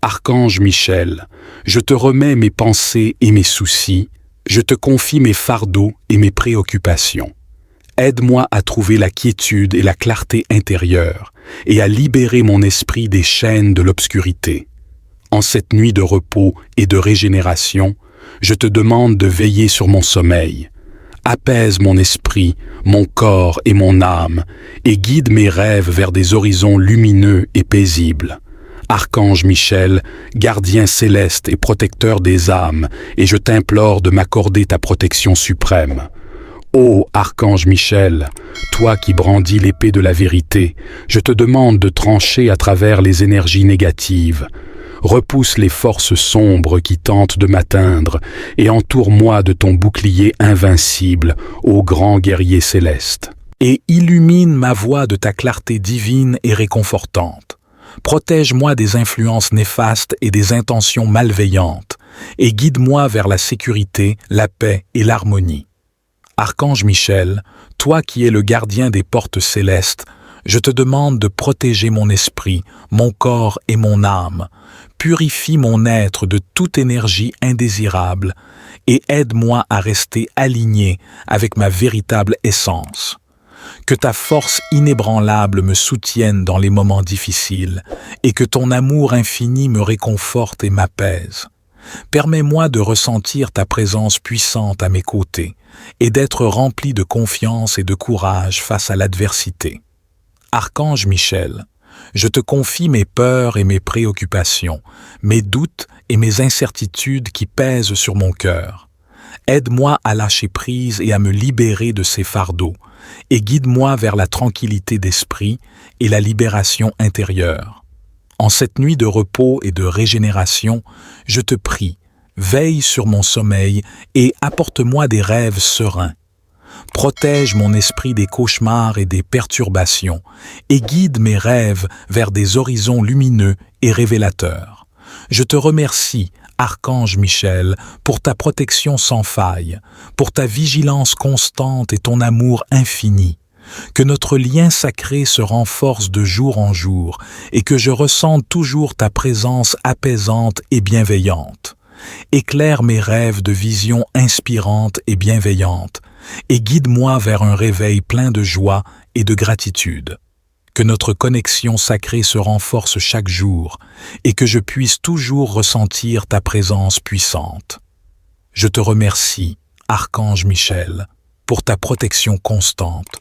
Speaker 1: Archange Michel, je te remets mes pensées et mes soucis, je te confie mes fardeaux et mes préoccupations. Aide-moi à trouver la quiétude et la clarté intérieure et à libérer mon esprit des chaînes de l'obscurité. En cette nuit de repos et de régénération, je te demande de veiller sur mon sommeil. Apaise mon esprit, mon corps et mon âme et guide mes rêves vers des horizons lumineux et paisibles. Archange Michel, gardien céleste et protecteur des âmes, et je t'implore de m'accorder ta protection suprême. Ô Archange Michel, toi qui brandis l'épée de la vérité, je te demande de trancher à travers les énergies négatives. Repousse les forces sombres qui tentent de m'atteindre et entoure-moi de ton bouclier invincible, ô grand guerrier céleste. Et illumine ma voie de ta clarté divine et réconfortante. Protège-moi des influences néfastes et des intentions malveillantes, et guide-moi vers la sécurité, la paix et l'harmonie. Archange Michel, toi qui es le gardien des portes célestes, Je te demande de protéger mon esprit, mon corps et mon âme. Purifie mon être de toute énergie indésirable et aide-moi à rester aligné avec ma véritable essence. Que ta force inébranlable me soutienne dans les moments difficiles et que ton amour infini me réconforte et m'apaise. Permets-moi de ressentir ta présence puissante à mes côtés et d'être rempli de confiance et de courage face à l'adversité. Archange Michel, je te confie mes peurs et mes préoccupations, mes doutes et mes incertitudes qui pèsent sur mon cœur. Aide-moi à lâcher prise et à me libérer de ces fardeaux, et guide-moi vers la tranquillité d'esprit et la libération intérieure. En cette nuit de repos et de régénération, je te prie, veille sur mon sommeil et apporte-moi des rêves sereins. Protège mon esprit des cauchemars et des perturbations et guide mes rêves vers des horizons lumineux et révélateurs. Je te remercie, Archange Michel, pour ta protection sans faille, pour ta vigilance constante et ton amour infini. Que notre lien sacré se renforce de jour en jour et que je ressente toujours ta présence apaisante et bienveillante. Éclaire mes rêves de visions inspirantes et bienveillantes et guide-moi vers un réveil plein de joie et de gratitude. Que notre connexion sacrée se renforce chaque jour et que je puisse toujours ressentir ta présence puissante. Je te remercie, Archange Michel, pour ta protection constante,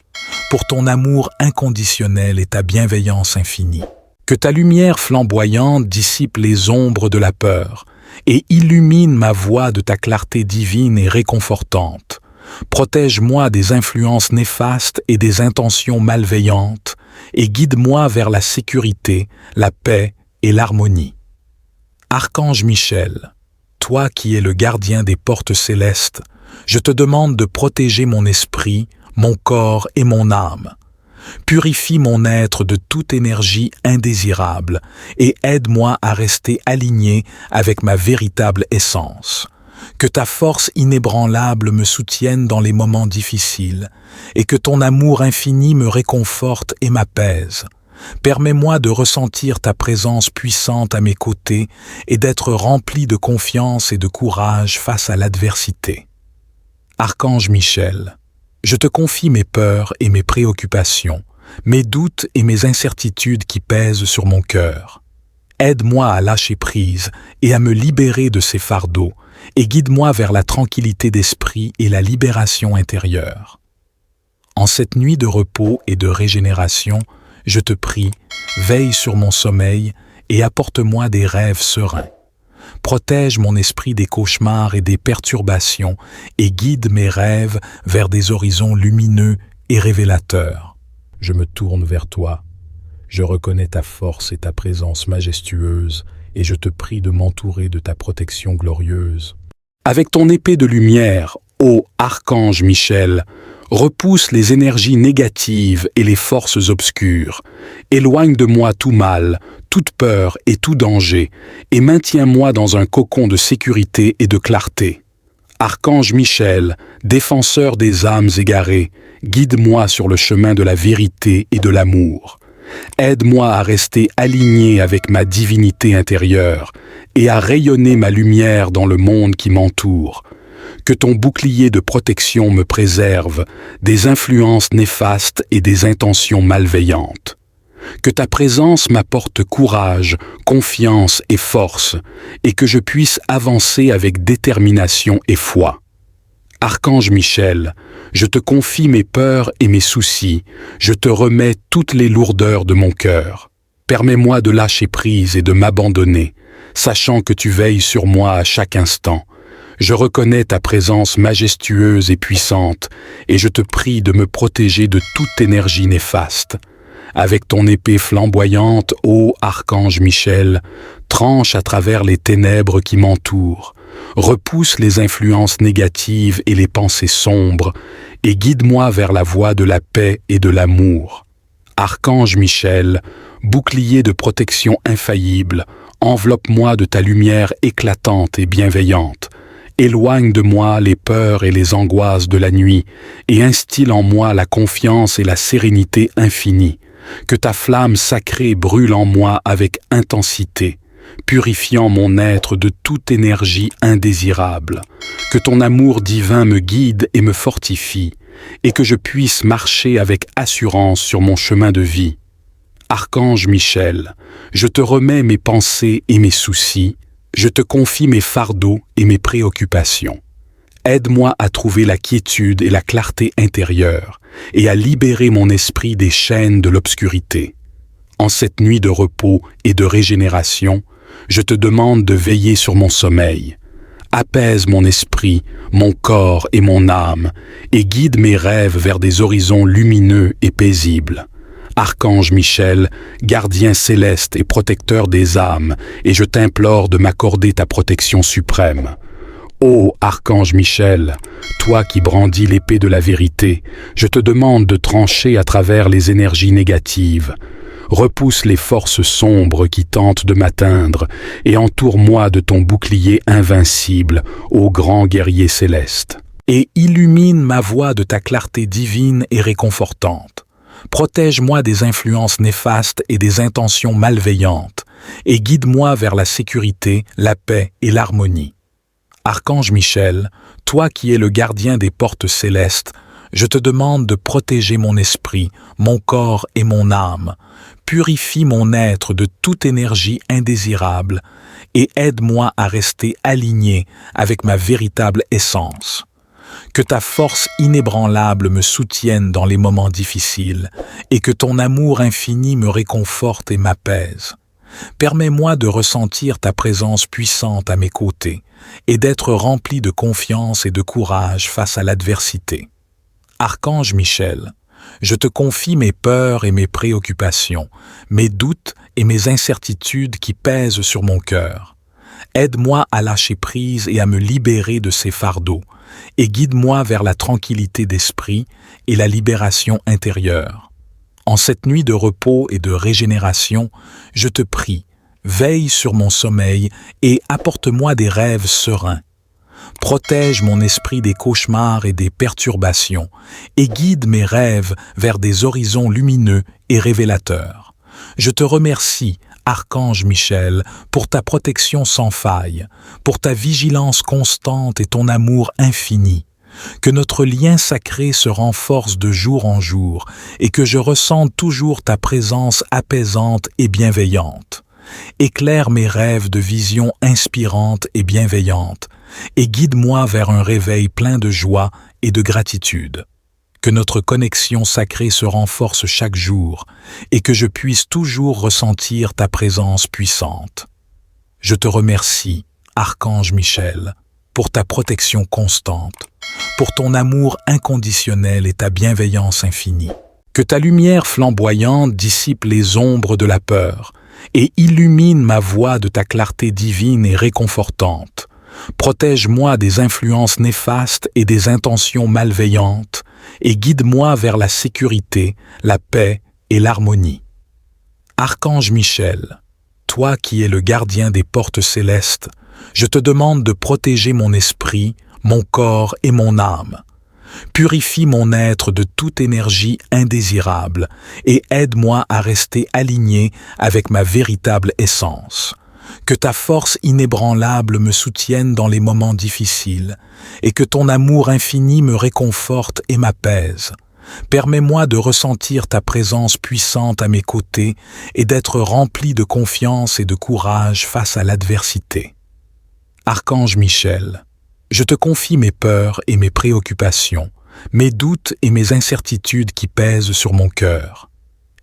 Speaker 1: pour ton amour inconditionnel et ta bienveillance infinie. Que ta lumière flamboyante dissipe les ombres de la peur et illumine ma voie de ta clarté divine et réconfortante. Protège-moi des influences néfastes et des intentions malveillantes et guide-moi vers la sécurité, la paix et l'harmonie. Archange Michel, toi qui es le gardien des portes célestes, je te demande de protéger mon esprit, mon corps et mon âme. Purifie mon être de toute énergie indésirable et aide-moi à rester aligné avec ma véritable essence. Que ta force inébranlable me soutienne dans les moments difficiles et que ton amour infini me réconforte et m'apaise. Permets-moi de ressentir ta présence puissante à mes côtés et d'être rempli de confiance et de courage face à l'adversité. Archange Michel, je te confie mes peurs et mes préoccupations, mes doutes et mes incertitudes qui pèsent sur mon cœur. Aide-moi à lâcher prise et à me libérer de ces fardeaux et guide-moi vers la tranquillité d'esprit et la libération intérieure. En cette nuit de repos et de régénération, je te prie, veille sur mon sommeil et apporte-moi des rêves sereins. Protège mon esprit des cauchemars et des perturbations et guide mes rêves vers des horizons lumineux et révélateurs. Je me tourne vers toi. Je reconnais ta force et ta présence majestueuse et je te prie de m'entourer de ta protection glorieuse. Avec ton épée de lumière, ô Archange Michel, repousse les énergies négatives et les forces obscures. Éloigne de moi tout mal, toute peur et tout danger, et maintiens-moi dans un cocon de sécurité et de clarté. Archange Michel, défenseur des âmes égarées, guide-moi sur le chemin de la vérité et de l'amour. Aide-moi à rester aligné avec ma divinité intérieure et à rayonner ma lumière dans le monde qui m'entoure. Que ton bouclier de protection me préserve des influences néfastes et des intentions malveillantes. Que ta présence m'apporte courage, confiance et force, et que je puisse avancer avec détermination et foi. Archange Michel, je te confie mes peurs et mes soucis, je te remets toutes les lourdeurs de mon cœur. Permets-moi de lâcher prise et de m'abandonner, sachant que tu veilles sur moi à chaque instant. Je reconnais ta présence majestueuse et puissante, et je te prie de me protéger de toute énergie néfaste. Avec ton épée flamboyante, ô Archange Michel, tranche à travers les ténèbres qui m'entourent, repousse les influences négatives et les pensées sombres, et guide-moi vers la voie de la paix et de l'amour. Archange Michel, bouclier de protection infaillible, enveloppe-moi de ta lumière éclatante et bienveillante. Éloigne de moi les peurs et les angoisses de la nuit, et instille en moi la confiance et la sérénité infinie.
Speaker 2: Que ta flamme sacrée brûle en moi avec intensité, purifiant mon être de toute énergie indésirable. Que ton amour divin me guide et me fortifie, et que je puisse marcher avec assurance sur mon chemin de vie. Archange Michel, je te remets mes pensées et mes soucis, je te confie mes fardeaux et mes préoccupations. Aide-moi à trouver la quiétude et la clarté intérieure, et à libérer mon esprit des chaînes de l'obscurité. En cette nuit de repos et de régénération, je te demande de veiller sur mon sommeil. Apaise mon esprit, mon corps et mon âme, et guide mes rêves vers des horizons lumineux et paisibles. Archange Michel, gardien céleste et protecteur des âmes, et je t'implore de m'accorder ta protection suprême. Ô Archange Michel, toi qui brandis l'épée de la vérité, je te demande de trancher à travers les énergies négatives. Repousse les forces sombres qui tentent de m'atteindre et entoure-moi de ton bouclier invincible, ô grand guerrier céleste.
Speaker 1: Et illumine ma voie de ta clarté divine et réconfortante. Protège-moi des influences néfastes et des intentions malveillantes, et guide-moi vers la sécurité, la paix et l'harmonie. Archange Michel, toi qui es le gardien des portes célestes, je te demande de protéger mon esprit, mon corps et mon âme. Purifie mon être de toute énergie indésirable et aide-moi à rester aligné avec ma véritable essence. Que ta force inébranlable me soutienne dans les moments difficiles et que ton amour infini me réconforte et m'apaise. Permets-moi de ressentir ta présence puissante à mes côtés et d'être rempli de confiance et de courage face à l'adversité. Archange Michel, je te confie mes peurs et mes préoccupations, mes doutes et mes incertitudes qui pèsent sur mon cœur. Aide-moi à lâcher prise et à me libérer de ces fardeaux, et guide-moi vers la tranquillité d'esprit et la libération intérieure. En cette nuit de repos et de régénération, je te prie, veille sur mon sommeil et apporte-moi des rêves sereins. Protège mon esprit des cauchemars et des perturbations et guide mes rêves vers des horizons lumineux et révélateurs. Je te remercie, Archange Michel, pour ta protection sans faille, pour ta vigilance constante et ton amour infini. Que notre lien sacré se renforce de jour en jour et que je ressente toujours ta présence apaisante et bienveillante. Éclaire mes rêves de visions inspirantes et bienveillantes et guide-moi vers un réveil plein de joie et de gratitude. Que notre connexion sacrée se renforce chaque jour et que je puisse toujours ressentir ta présence puissante. Je te remercie, Archange Michel, pour ta protection constante, pour ton amour inconditionnel et ta bienveillance infinie. Que ta lumière flamboyante dissipe les ombres de la peur et illumine ma voie de ta clarté divine et réconfortante. Protège-moi des influences néfastes et des intentions malveillantes et guide-moi vers la sécurité, la paix et l'harmonie. Archange Michel, toi qui es le gardien des portes célestes, je te demande de protéger mon esprit, mon corps et mon âme. Purifie mon être de toute énergie indésirable et aide-moi à rester aligné avec ma véritable essence. Que ta force inébranlable me soutienne dans les moments difficiles et que ton amour infini me réconforte et m'apaise. Permets-moi de ressentir ta présence puissante à mes côtés et d'être rempli de confiance et de courage face à l'adversité. Archange Michel, je te confie mes peurs et mes préoccupations, mes doutes et mes incertitudes qui pèsent sur mon cœur.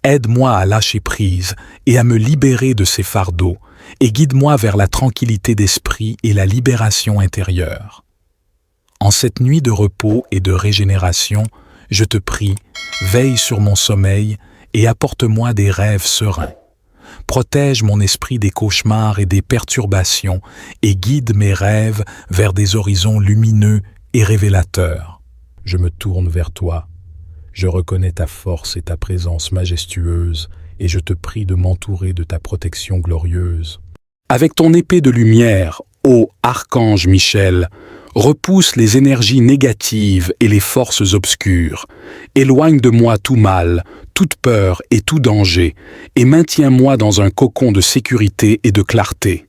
Speaker 1: Aide-moi à lâcher prise et à me libérer de ces fardeaux et guide-moi vers la tranquillité d'esprit et la libération intérieure. En cette nuit de repos et de régénération, je te prie, veille sur mon sommeil et apporte-moi des rêves sereins. Protège mon esprit des cauchemars et des perturbations et guide mes rêves vers des horizons lumineux et révélateurs. Je me tourne vers toi. Je reconnais ta force et ta présence majestueuse et je te prie de m'entourer de ta protection glorieuse. Avec ton épée de lumière, ô Archange Michel,
Speaker 2: Repousse les énergies négatives et les forces obscures. Éloigne de moi tout mal, toute peur et tout danger, et maintiens-moi dans un cocon de sécurité et de clarté.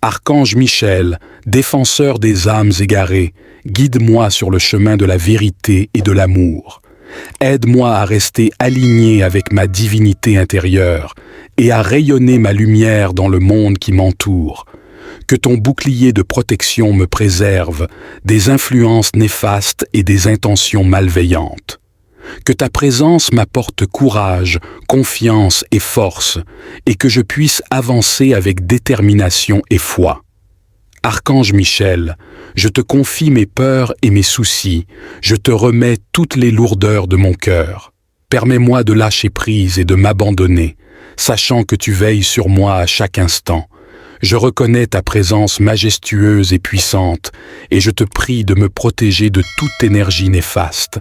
Speaker 2: Archange Michel, défenseur des âmes égarées, guide-moi sur le chemin de la vérité et de l'amour. Aide-moi à rester aligné avec ma divinité intérieure et à rayonner ma lumière dans le monde qui m'entoure. Que ton bouclier de protection me préserve des influences néfastes et des intentions malveillantes. Que ta présence m'apporte courage, confiance et force, et que je puisse avancer avec détermination et foi. Archange Michel, je te confie mes peurs et mes soucis, je te remets toutes les lourdeurs de mon cœur. Permets-moi de lâcher prise et de m'abandonner, sachant que tu veilles sur moi à chaque instant. Je reconnais ta présence majestueuse et puissante, et je te prie de me protéger de toute énergie néfaste.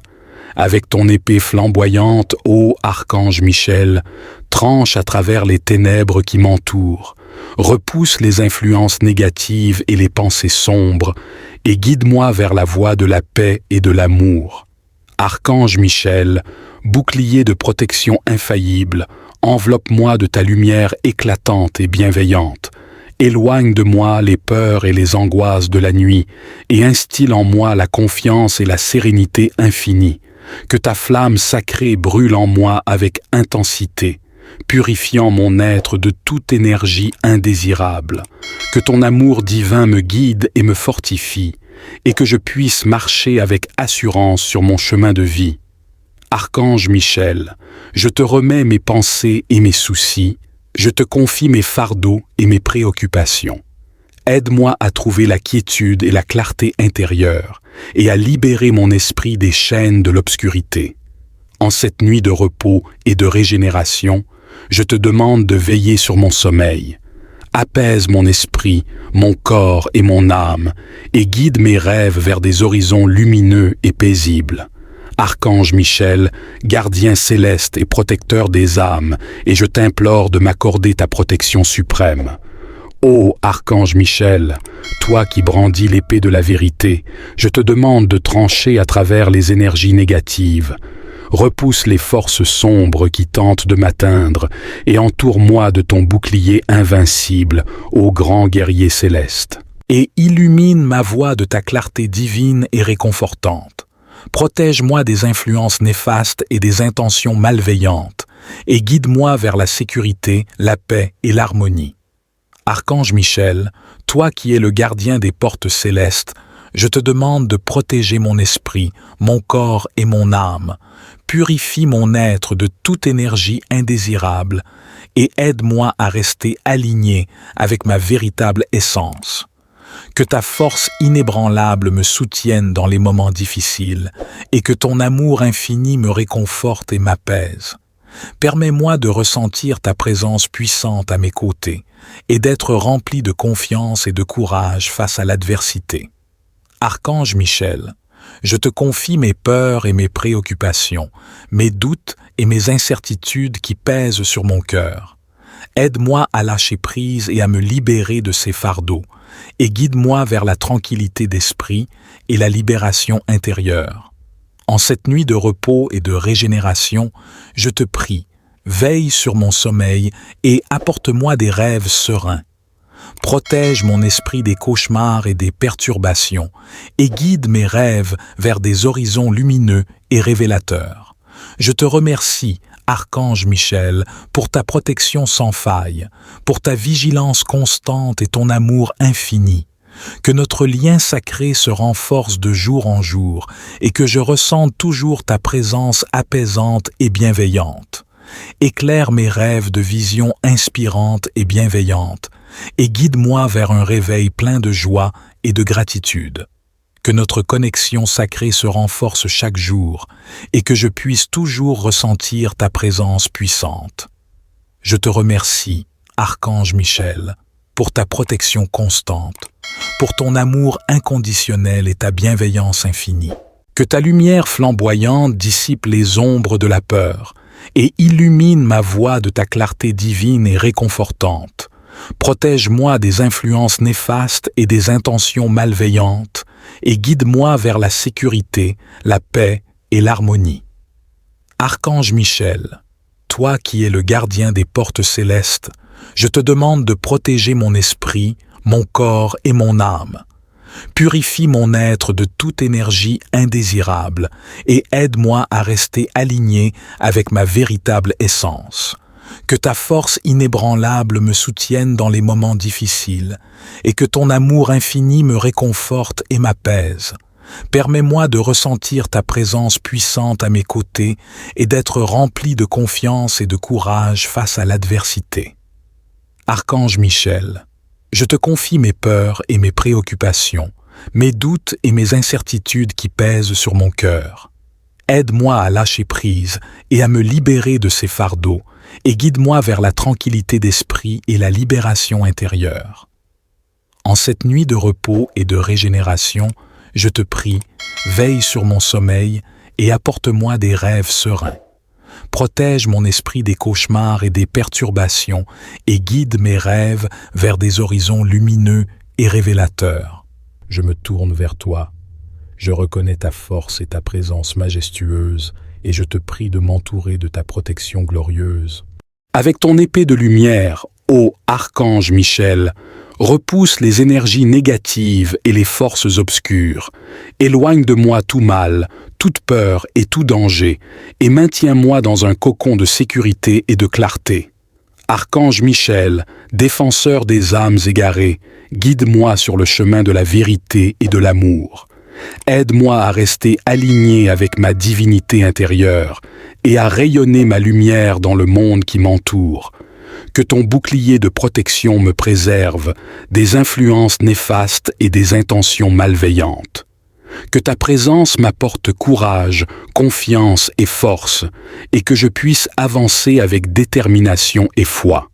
Speaker 2: Avec ton épée flamboyante, ô Archange Michel, tranche à travers les ténèbres qui m'entourent, repousse les influences négatives et les pensées sombres, et guide-moi vers la voie de la paix et de l'amour. Archange Michel, bouclier de protection infaillible, enveloppe-moi de ta lumière éclatante et bienveillante. Éloigne de moi les peurs et les angoisses de la nuit, et instille en moi la confiance et la sérénité infinie. Que ta flamme sacrée brûle en moi avec intensité, purifiant mon être de toute énergie indésirable. Que ton amour divin me guide et me fortifie, et que je puisse marcher avec assurance sur mon chemin de vie. Archange Michel, je te remets mes pensées et mes soucis, je te confie mes fardeaux et mes préoccupations. Aide-moi à trouver la quiétude et la clarté intérieure et à libérer mon esprit des chaînes de l'obscurité. En cette nuit de repos et de régénération, je te demande de veiller sur mon sommeil. Apaise mon esprit, mon corps et mon âme et guide mes rêves vers des horizons lumineux et paisibles. Archange Michel, gardien céleste et protecteur des âmes, et je t'implore de m'accorder ta protection suprême. Ô Archange Michel, toi qui brandis l'épée de la vérité, je te demande de trancher à travers les énergies négatives. Repousse les forces sombres qui tentent de m'atteindre et entoure-moi de ton bouclier invincible, ô grand guerrier céleste.
Speaker 1: Et illumine ma voie de ta clarté divine et réconfortante. Protège-moi des influences néfastes et des intentions malveillantes, et guide-moi vers la sécurité, la paix et l'harmonie. Archange Michel, toi qui es le gardien des portes célestes, je te demande de protéger mon esprit, mon corps et mon âme. Purifie mon être de toute énergie indésirable et aide-moi à rester aligné avec ma véritable essence. Que ta force inébranlable me soutienne dans les moments difficiles et que ton amour infini me réconforte et m'apaise. Permets-moi de ressentir ta présence puissante à mes côtés et d'être rempli de confiance et de courage face à l'adversité. Archange Michel, je te confie mes peurs et mes préoccupations, mes doutes et mes incertitudes qui pèsent sur mon cœur. Aide-moi à lâcher prise et à me libérer de ces fardeaux, et guide-moi vers la tranquillité d'esprit et la libération intérieure. En cette nuit de repos et de régénération, je te prie, veille sur mon sommeil et apporte-moi des rêves sereins. Protège mon esprit des cauchemars et des perturbations et guide mes rêves vers des horizons lumineux et révélateurs. Je te remercie, Archange Michel, pour ta protection sans faille, pour ta vigilance constante et ton amour infini. Que notre lien sacré se renforce de jour en jour et que je ressente toujours ta présence apaisante et bienveillante. Éclaire mes rêves de visions inspirantes et bienveillantes et guide-moi vers un réveil plein de joie et de gratitude. Que notre connexion sacrée se renforce chaque jour et que je puisse toujours ressentir ta présence puissante. Je te remercie, Archange Michel, pour ta protection constante, pour ton amour inconditionnel et ta bienveillance infinie. Que ta lumière flamboyante dissipe les ombres de la peur et illumine ma voie de ta clarté divine et réconfortante. Protège-moi des influences néfastes et des intentions malveillantes et guide-moi vers la sécurité, la paix et l'harmonie. Archange Michel, toi qui es le gardien des portes célestes, je te demande de protéger mon esprit, mon corps et mon âme. Purifie mon être de toute énergie indésirable et aide-moi à rester aligné avec ma véritable essence. Que ta force inébranlable me soutienne dans les moments difficiles et que ton amour infini me réconforte et m'apaise. Permets-moi de ressentir ta présence puissante à mes côtés et d'être rempli de confiance et de courage face à l'adversité. Archange Michel, je te confie mes peurs et mes préoccupations, mes doutes et mes incertitudes qui pèsent sur mon cœur. Aide-moi à lâcher prise et à me libérer de ces fardeaux, et guide-moi vers la tranquillité d'esprit et la libération intérieure. En cette nuit de repos et de régénération, je te prie, veille sur mon sommeil et apporte-moi des rêves sereins. Protège mon esprit des cauchemars et des perturbations et guide mes rêves vers des horizons lumineux et révélateurs. Je me tourne vers toi. Je reconnais ta force et ta présence majestueuse et je te prie de m'entourer de ta protection glorieuse. Avec ton épée de lumière, ô Archange Michel, repousse les énergies négatives et les forces obscures. Éloigne de moi tout mal, toute peur et tout danger, et maintiens-moi dans un cocon de sécurité et de clarté. Archange Michel, défenseur des âmes égarées, guide-moi sur le chemin de la vérité et de l'amour. Aide-moi à rester aligné avec ma divinité intérieure et à rayonner ma lumière dans le monde qui m'entoure. Que ton bouclier de protection me préserve des influences néfastes et des intentions malveillantes. Que ta présence m'apporte courage, confiance et force, et que je puisse avancer avec détermination et foi.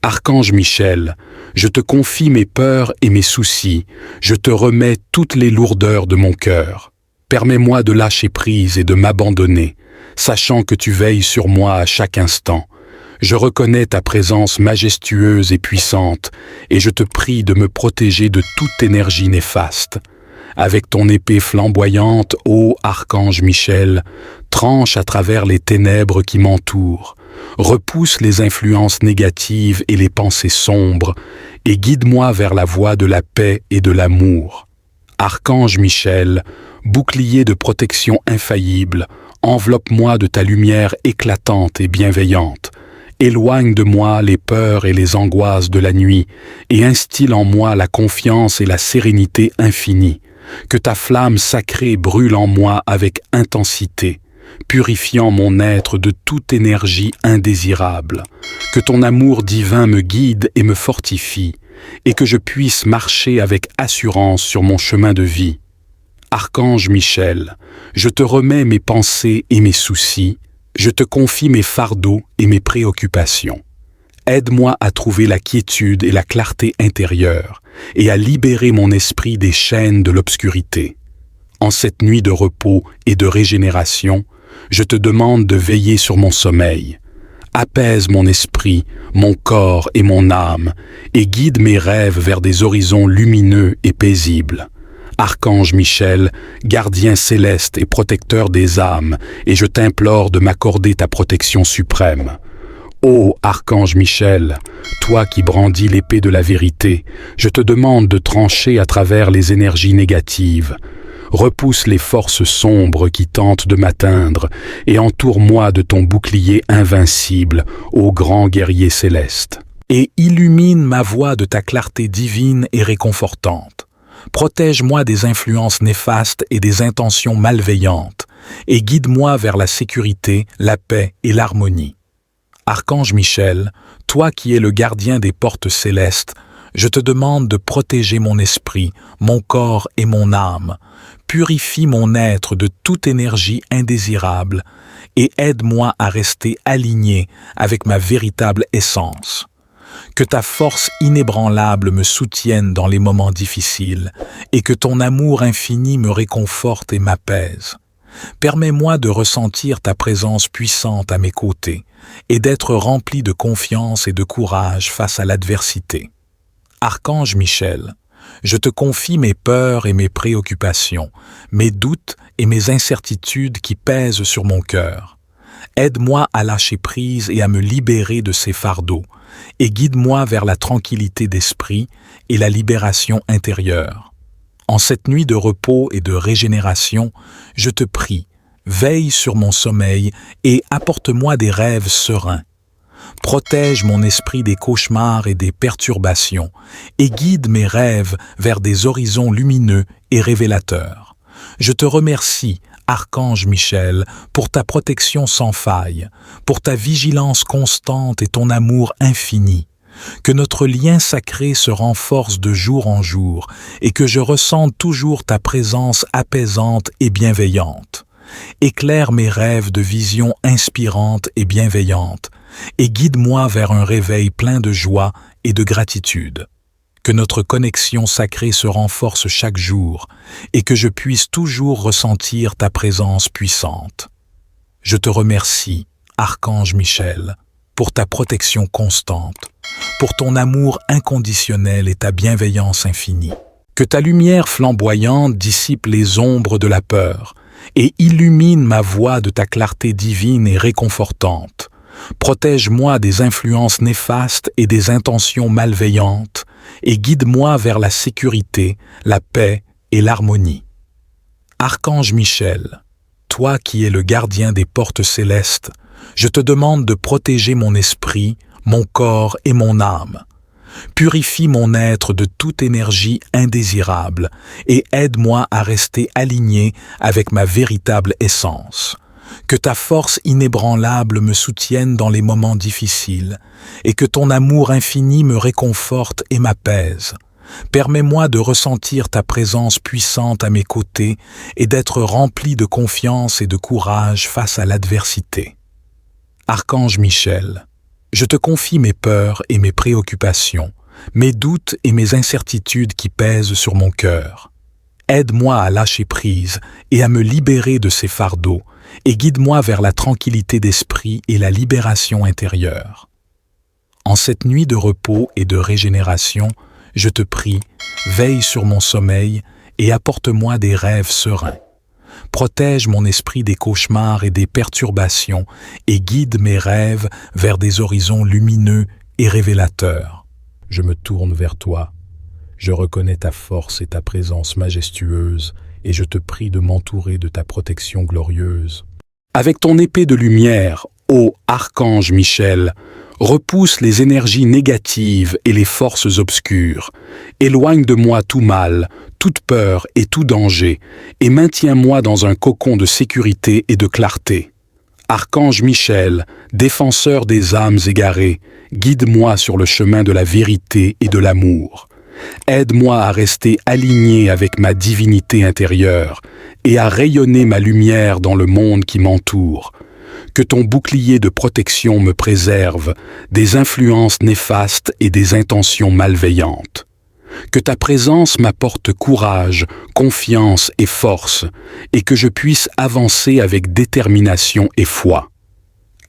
Speaker 1: Archange Michel, je te confie mes peurs et mes soucis, je te remets toutes les lourdeurs de mon cœur. Permets-moi de lâcher prise et de m'abandonner, sachant que tu veilles sur moi à chaque instant. Je reconnais ta présence majestueuse et puissante, et je te prie de me protéger de toute énergie néfaste. Avec ton épée flamboyante, ô Archange Michel, tranche à travers les ténèbres qui m'entourent, repousse les influences négatives et les pensées sombres, et guide-moi vers la voie de la paix et de l'amour. Archange Michel, bouclier de protection infaillible, enveloppe-moi de ta lumière éclatante et bienveillante. Éloigne de moi les peurs et les angoisses de la nuit, et instille en moi la confiance et la sérénité infinie. Que ta flamme sacrée brûle en moi avec intensité, purifiant mon être de toute énergie indésirable. Que ton amour divin me guide et me fortifie, et que je puisse marcher avec assurance sur mon chemin de vie. Archange Michel, je te remets mes pensées et mes soucis, je te confie mes fardeaux et mes préoccupations. Aide-moi à trouver la quiétude et la clarté intérieure et à libérer mon esprit des chaînes de l'obscurité. En cette nuit de repos et de régénération, je te demande de veiller sur mon sommeil. Apaise mon esprit, mon corps et mon âme et guide mes rêves vers des horizons lumineux et paisibles. Archange Michel, gardien céleste et protecteur des âmes, et je t'implore de m'accorder ta protection suprême. Ô Archange Michel, toi qui brandis l'épée de la vérité, je te demande de trancher à travers les énergies négatives. Repousse les forces sombres qui tentent de m'atteindre et entoure-moi de ton bouclier invincible, ô grand guerrier céleste. Et illumine ma voie de ta clarté divine et réconfortante. Protège-moi des influences néfastes et des intentions malveillantes, et guide-moi vers la sécurité, la paix et l'harmonie. Archange Michel, toi qui es le gardien des portes célestes, je te demande de protéger mon esprit, mon corps et mon âme. Purifie mon être de toute énergie indésirable et aide-moi à rester aligné avec ma véritable essence. Que ta force inébranlable me soutienne dans les moments difficiles et que ton amour infini me réconforte et m'apaise. Permets-moi de ressentir ta présence puissante à mes côtés et d'être rempli de confiance et de courage face à l'adversité. Archange Michel, Je te confie mes peurs et mes préoccupations, mes doutes et mes incertitudes qui pèsent sur mon cœur. Aide-moi à lâcher prise et à me libérer de ces fardeaux, et guide-moi vers la tranquillité d'esprit et la libération intérieure. En cette nuit de repos et de régénération, je te prie, veille sur mon sommeil et apporte-moi des rêves sereins. Protège mon esprit des cauchemars et des perturbations, et guide mes rêves vers des horizons lumineux et révélateurs. Je te remercie, Archange Michel, pour ta protection sans faille, pour ta vigilance constante et ton amour infini. Que notre lien sacré se renforce de jour en jour, et que je ressente toujours ta présence apaisante et bienveillante. Éclaire mes rêves de visions inspirantes et bienveillantes, et guide-moi vers un réveil plein de joie et de gratitude. Que notre connexion sacrée se renforce chaque jour, et que je puisse toujours ressentir ta présence puissante. Je te remercie, Archange Michel, pour ta protection constante, pour ton amour inconditionnel et ta bienveillance infinie. Que ta lumière flamboyante dissipe les ombres de la peur, et illumine ma voie de ta clarté divine et réconfortante. Protège-moi des influences néfastes et des intentions malveillantes, et guide-moi vers la sécurité, la paix et l'harmonie. Archange Michel, toi qui es le gardien des portes célestes, je te demande de protéger mon esprit, mon corps et mon âme. Purifie mon être de toute énergie indésirable et aide-moi à rester aligné avec ma véritable essence. Que ta force inébranlable me soutienne dans les moments difficiles et que ton amour infini me réconforte et m'apaise. Permets-moi de ressentir ta présence puissante à mes côtés et d'être rempli de confiance et de courage face à l'adversité. Archange Michel, je te confie mes peurs et mes préoccupations, mes doutes et mes incertitudes qui pèsent sur mon cœur. Aide-moi à lâcher prise et à me libérer de ces fardeaux, et guide-moi vers la tranquillité d'esprit et la libération intérieure. En cette nuit de repos et de régénération, je te prie, veille sur mon sommeil et apporte-moi des rêves sereins. Protège mon esprit des cauchemars et des perturbations et guide mes rêves vers des horizons lumineux et révélateurs. Je me tourne vers toi. Je reconnais ta force et ta présence majestueuse et je te prie de m'entourer de ta protection glorieuse. Avec ton épée de lumière, ô Archange Michel, repousse les énergies négatives et les forces obscures. Éloigne de moi tout mal, toute peur et tout danger, et maintiens-moi dans un cocon de sécurité et de clarté. Archange Michel, défenseur des âmes égarées, guide-moi sur le chemin de la vérité et de l'amour. Aide-moi à rester aligné avec ma divinité intérieure et à rayonner ma lumière dans le monde qui m'entoure. Que ton bouclier de protection me préserve des influences néfastes et des intentions malveillantes. Que ta présence m'apporte courage, confiance et force, et que je puisse avancer avec détermination et foi.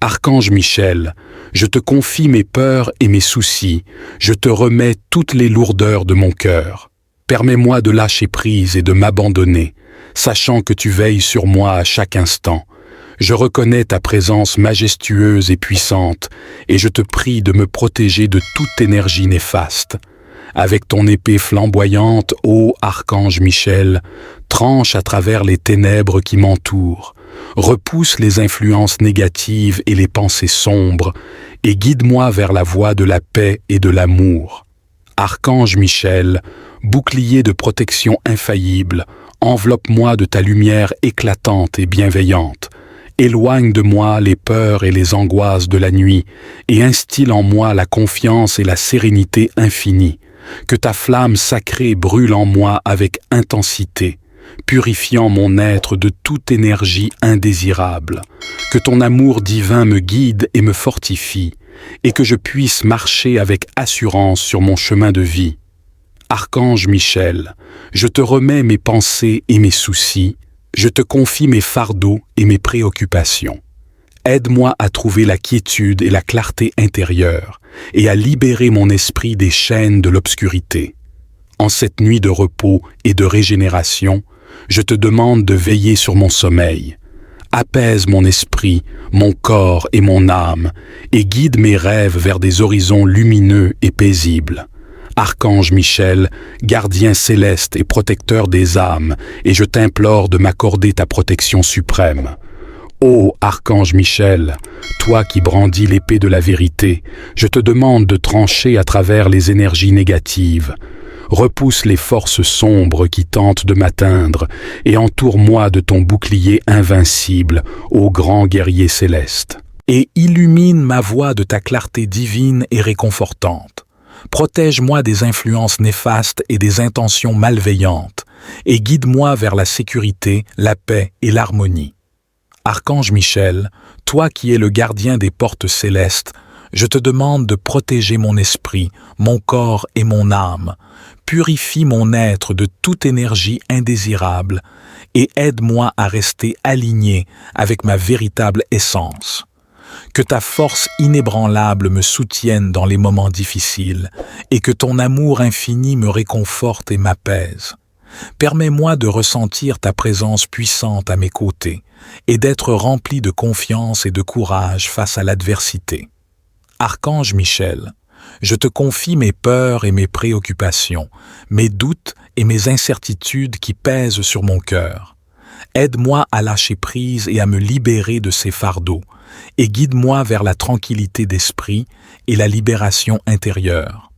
Speaker 1: Archange Michel, je te confie mes peurs et mes soucis, je te remets toutes les lourdeurs de mon cœur. Permets-moi de lâcher prise et de m'abandonner, sachant que tu veilles sur moi à chaque instant. Je reconnais ta présence majestueuse et puissante, et je te prie de me protéger de toute énergie néfaste. Avec ton épée flamboyante, ô Archange Michel, tranche à travers les ténèbres qui m'entourent, repousse les influences négatives et les pensées sombres, et guide-moi vers la voie de la paix et de l'amour. Archange Michel, bouclier de protection infaillible, enveloppe-moi de ta lumière éclatante et bienveillante. Éloigne de moi les peurs et les angoisses de la nuit, et instille en moi la confiance et la sérénité infinie. Que ta flamme sacrée brûle en moi avec intensité, purifiant mon être de toute énergie indésirable. Que ton amour divin me guide et me fortifie, et que je puisse marcher avec assurance sur mon chemin de vie. Archange Michel, je te remets mes pensées et mes soucis, je te confie mes fardeaux et mes préoccupations. Aide-moi à trouver la quiétude et la clarté intérieure et à libérer mon esprit des chaînes de l'obscurité.
Speaker 2: En cette nuit de repos et de régénération, je te demande de veiller sur mon sommeil. Apaise mon esprit, mon corps et mon âme, et guide mes rêves vers des horizons lumineux et paisibles. Archange Michel, gardien céleste et protecteur des âmes, et je t'implore de m'accorder ta protection suprême. Ô Archange Michel, toi qui brandis l'épée de la vérité, je te demande de trancher à travers les énergies négatives. Repousse les forces sombres qui tentent de m'atteindre et entoure-moi de ton bouclier invincible, ô grand guerrier céleste.
Speaker 1: Et illumine ma voie de ta clarté divine et réconfortante. Protège-moi des influences néfastes et des intentions malveillantes, et guide-moi vers la sécurité, la paix et l'harmonie. Archange Michel, toi qui es le gardien des portes célestes, je te demande de protéger mon esprit, mon corps et mon âme. Purifie mon être de toute énergie indésirable et aide-moi à rester aligné avec ma véritable essence. Que ta force inébranlable me soutienne dans les moments difficiles et que ton amour infini me réconforte et m'apaise. Permets-moi de ressentir ta présence puissante à mes côtés et d'être rempli de confiance et de courage face à l'adversité. Archange Michel, je te confie mes peurs et mes préoccupations, mes doutes et mes incertitudes qui pèsent sur mon cœur. Aide-moi à lâcher prise et à me libérer de ces fardeaux, et guide-moi vers la tranquillité d'esprit et la libération intérieure.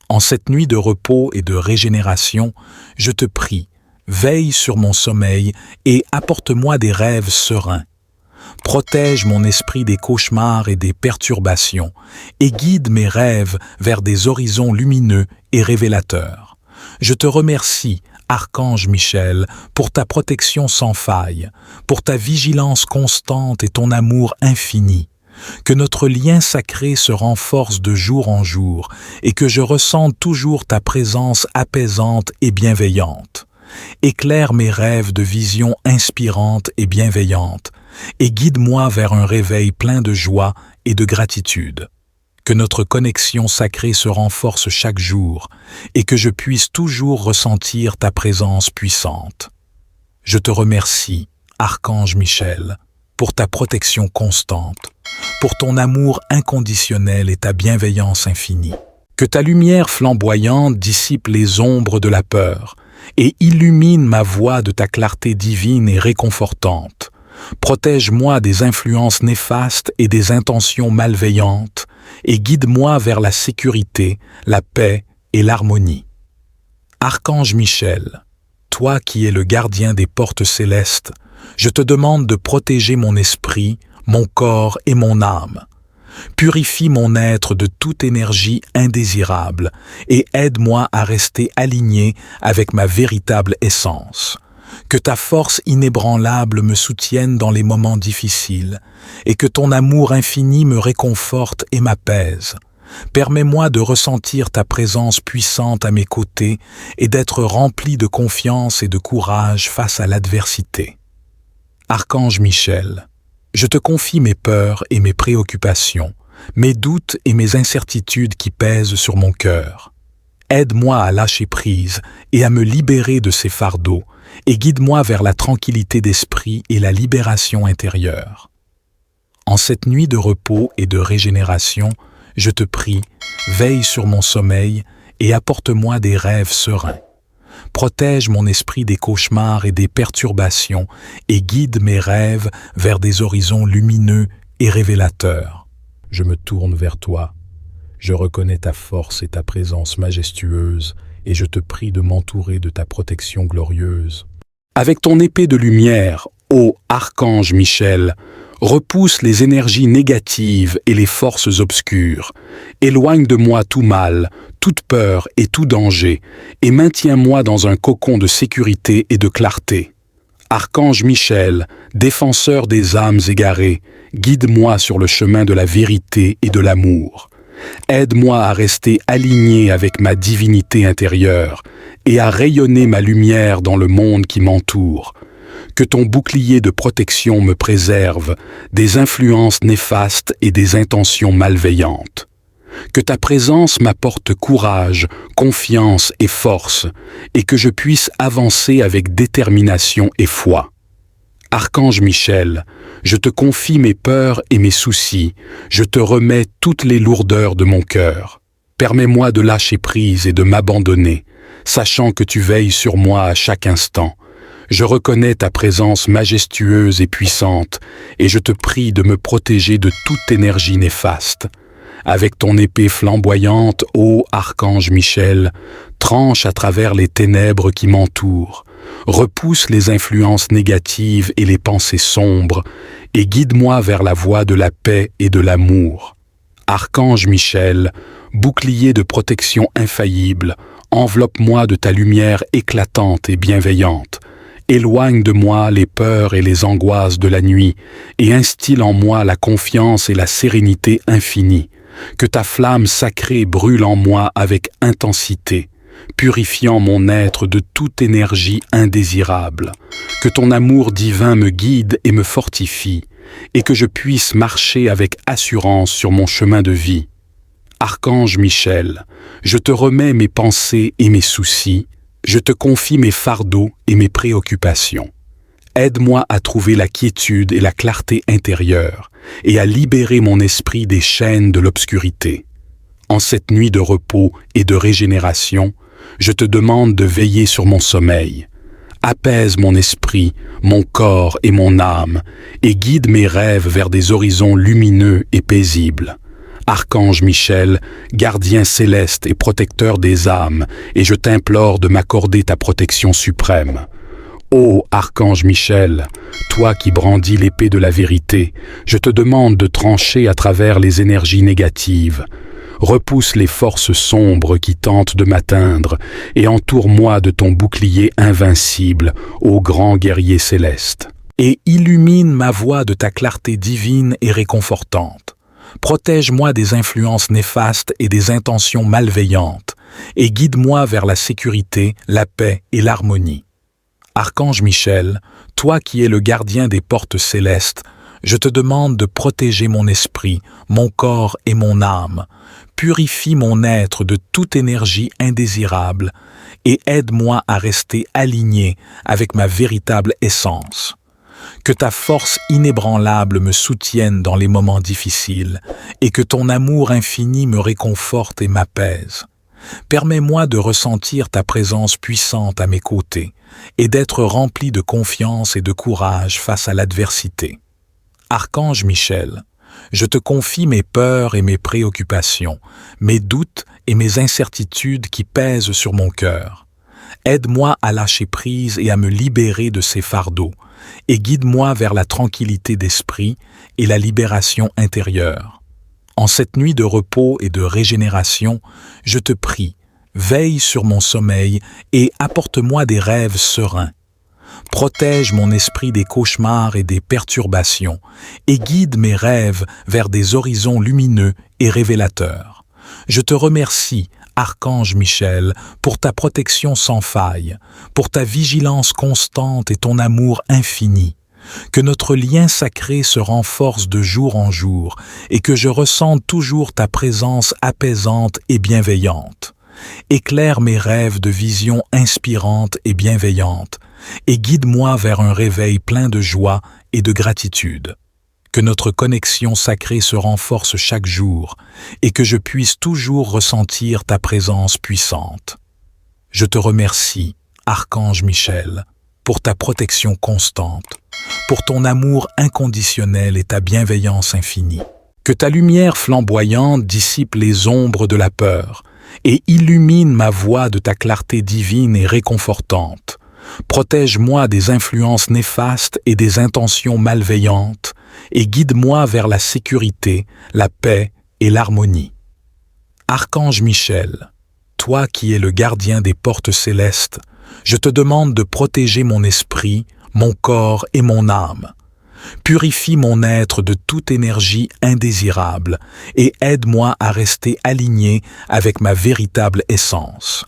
Speaker 1: En cette nuit de repos et de régénération, je te prie, veille sur mon sommeil et apporte-moi des rêves sereins. Protège mon esprit des cauchemars et des perturbations et guide mes rêves vers des horizons lumineux et révélateurs. Je te remercie, Archange Michel, pour ta protection sans faille, pour ta vigilance constante et ton amour infini. Que notre lien sacré se renforce de jour en jour et que je ressente toujours ta présence apaisante et bienveillante. Éclaire mes rêves de visions inspirantes et bienveillantes et guide-moi vers un réveil plein de joie et de gratitude. Que notre connexion sacrée se renforce chaque jour et que je puisse toujours ressentir ta présence puissante. Je te remercie, Archange Michel, pour ta protection constante, pour ton amour inconditionnel et ta bienveillance infinie. Que ta lumière flamboyante dissipe les ombres de la peur et illumine ma voie de ta clarté divine et réconfortante. Protège-moi des influences néfastes et des intentions malveillantes et guide-moi vers la sécurité, la paix et l'harmonie. Archange Michel, toi qui es le gardien des portes célestes, je te demande de protéger mon esprit, mon corps et mon âme. Purifie mon être de toute énergie indésirable et aide-moi à rester aligné avec ma véritable essence. Que ta force inébranlable me soutienne dans les moments difficiles et que ton amour infini me réconforte et m'apaise. Permets-moi de ressentir ta présence puissante à mes côtés et d'être rempli de confiance et de courage face à l'adversité. Archange Michel, je te confie mes peurs et mes préoccupations, mes doutes et mes incertitudes qui pèsent sur mon cœur. Aide-moi à lâcher prise et à me libérer de ces fardeaux et guide-moi vers la tranquillité d'esprit et la libération intérieure. En cette nuit de repos et de régénération, je te prie, veille sur mon sommeil et apporte-moi des rêves sereins. Protège mon esprit des cauchemars et des perturbations et guide mes rêves vers des horizons lumineux et révélateurs. Je me tourne vers toi. Je reconnais ta force et ta présence majestueuse et je te prie de m'entourer de ta protection glorieuse. Avec ton épée de lumière, ô Archange Michel, repousse les énergies négatives et les forces obscures. Éloigne de moi tout mal, toute peur et tout danger, et maintiens-moi dans un cocon de sécurité et de clarté. Archange Michel, défenseur des âmes égarées, guide-moi sur le chemin de la vérité et de l'amour. Aide-moi à rester aligné avec ma divinité intérieure et à rayonner ma lumière dans le monde qui m'entoure. Que ton bouclier de protection me préserve des influences néfastes et des intentions malveillantes.
Speaker 2: Que ta présence m'apporte courage, confiance et force, et que je puisse avancer avec détermination et foi. Archange Michel, je te confie mes peurs et mes soucis, je te remets toutes les lourdeurs de mon cœur. Permets-moi de lâcher prise et de m'abandonner, sachant que tu veilles sur moi à chaque instant. Je reconnais ta présence majestueuse et puissante, et je te prie de me protéger de toute énergie néfaste. Avec ton épée flamboyante, ô Archange Michel, tranche à travers les ténèbres qui m'entourent, repousse les influences négatives et les pensées sombres, et guide-moi vers la voie de la paix et de l'amour. Archange Michel, bouclier de protection infaillible, enveloppe-moi de ta lumière éclatante et bienveillante. Éloigne de moi les peurs et les angoisses de la nuit, et instille en moi la confiance et la sérénité infinie. Que ta flamme sacrée brûle en moi avec intensité, purifiant mon être de toute énergie indésirable. Que ton amour divin me guide et me fortifie, et que je puisse marcher avec assurance sur mon chemin de vie. Archange Michel, je te remets mes pensées et mes soucis, je te confie mes fardeaux et mes préoccupations. Aide-moi à trouver la quiétude et la clarté intérieure, et à libérer mon esprit des chaînes de l'obscurité. En cette nuit de repos et de régénération, je te demande de veiller sur mon sommeil. Apaise mon esprit, mon corps et mon âme, et guide mes rêves vers des horizons lumineux et paisibles. Archange Michel, gardien céleste et protecteur des âmes, et je t'implore de m'accorder ta protection suprême. Ô Archange Michel, toi qui brandis l'épée de la vérité, je te demande de trancher à travers les énergies négatives. Repousse les forces sombres qui tentent de m'atteindre et entoure-moi de ton bouclier invincible, ô grand guerrier céleste.
Speaker 1: Et illumine ma voie de ta clarté divine et réconfortante. Protège-moi des influences néfastes et des intentions malveillantes, et guide-moi vers la sécurité, la paix et l'harmonie. Archange Michel, toi qui es le gardien des portes célestes, je te demande de protéger mon esprit, mon corps et mon âme. Purifie mon être de toute énergie indésirable et aide-moi à rester aligné avec ma véritable essence. Que ta force inébranlable me soutienne dans les moments difficiles et que ton amour infini me réconforte et m'apaise. Permets-moi de ressentir ta présence puissante à mes côtés et d'être rempli de confiance et de courage face à l'adversité. Archange Michel, je te confie mes peurs et mes préoccupations, mes doutes et mes incertitudes qui pèsent sur mon cœur. Aide-moi à lâcher prise et à me libérer de ces fardeaux, et guide-moi vers la tranquillité d'esprit et la libération intérieure. En cette nuit de repos et de régénération, je te prie, veille sur mon sommeil et apporte-moi des rêves sereins. Protège mon esprit des cauchemars et des perturbations et guide mes rêves vers des horizons lumineux et révélateurs. Je te remercie, Archange Michel, pour ta protection sans faille, pour ta vigilance constante et ton amour infini. Que notre lien sacré se renforce de jour en jour et que je ressente toujours ta présence apaisante et bienveillante. Éclaire mes rêves de visions inspirantes et bienveillantes et guide-moi vers un réveil plein de joie et de gratitude. Que notre connexion sacrée se renforce chaque jour et que je puisse toujours ressentir ta présence puissante. Je te remercie, Archange Michel, pour ta protection constante, pour ton amour inconditionnel et ta bienveillance infinie. Que ta lumière flamboyante dissipe les ombres de la peur et illumine ma voie de ta clarté divine et réconfortante. Protège-moi des influences néfastes et des intentions malveillantes et guide-moi vers la sécurité, la paix et l'harmonie. Archange Michel, toi qui es le gardien des portes célestes, je te demande de protéger mon esprit, mon corps et mon âme. Purifie mon être de toute énergie indésirable et aide-moi à rester aligné avec ma véritable essence.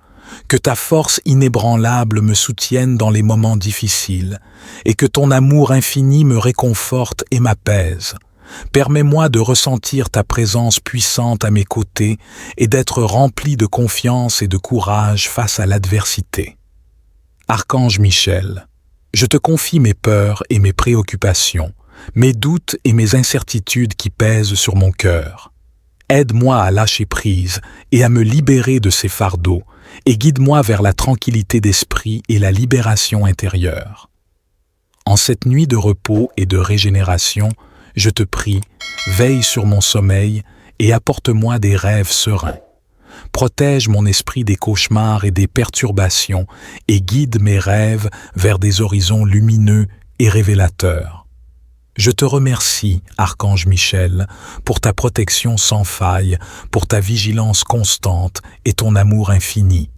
Speaker 1: Que ta force inébranlable me soutienne dans les moments difficiles et que ton amour infini me réconforte et m'apaise. Permets-moi de ressentir ta présence puissante à mes côtés et d'être rempli de confiance et de courage face à l'adversité. Archange Michel, je te confie mes peurs et mes préoccupations, mes doutes et mes incertitudes qui pèsent sur mon cœur. Aide-moi à lâcher prise et à me libérer de ces fardeaux, et guide-moi vers la tranquillité d'esprit et la libération intérieure. En cette nuit de repos et de régénération, je te prie, veille sur mon sommeil et apporte-moi des rêves sereins. Protège mon esprit des cauchemars et des perturbations et guide mes rêves vers des horizons lumineux et révélateurs. Je te remercie, Archange Michel, pour ta protection sans faille, pour ta vigilance constante et ton amour infini.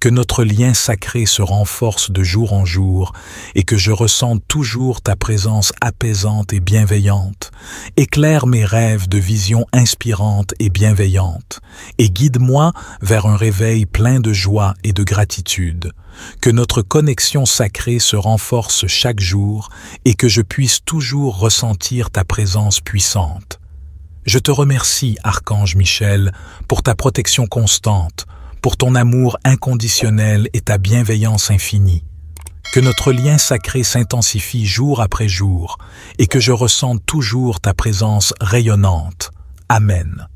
Speaker 1: Que notre lien sacré se renforce de jour en jour et que je ressente toujours ta présence apaisante et bienveillante. Éclaire mes rêves de visions inspirantes et bienveillantes et guide-moi vers un réveil plein de joie et de gratitude. Que notre connexion sacrée se renforce chaque jour et que je puisse toujours ressentir ta présence puissante. Je te remercie, Archange Michel, pour ta protection constante, pour ton amour inconditionnel et ta bienveillance infinie. Que notre lien sacré s'intensifie jour après jour et que je ressente toujours ta présence rayonnante. Amen.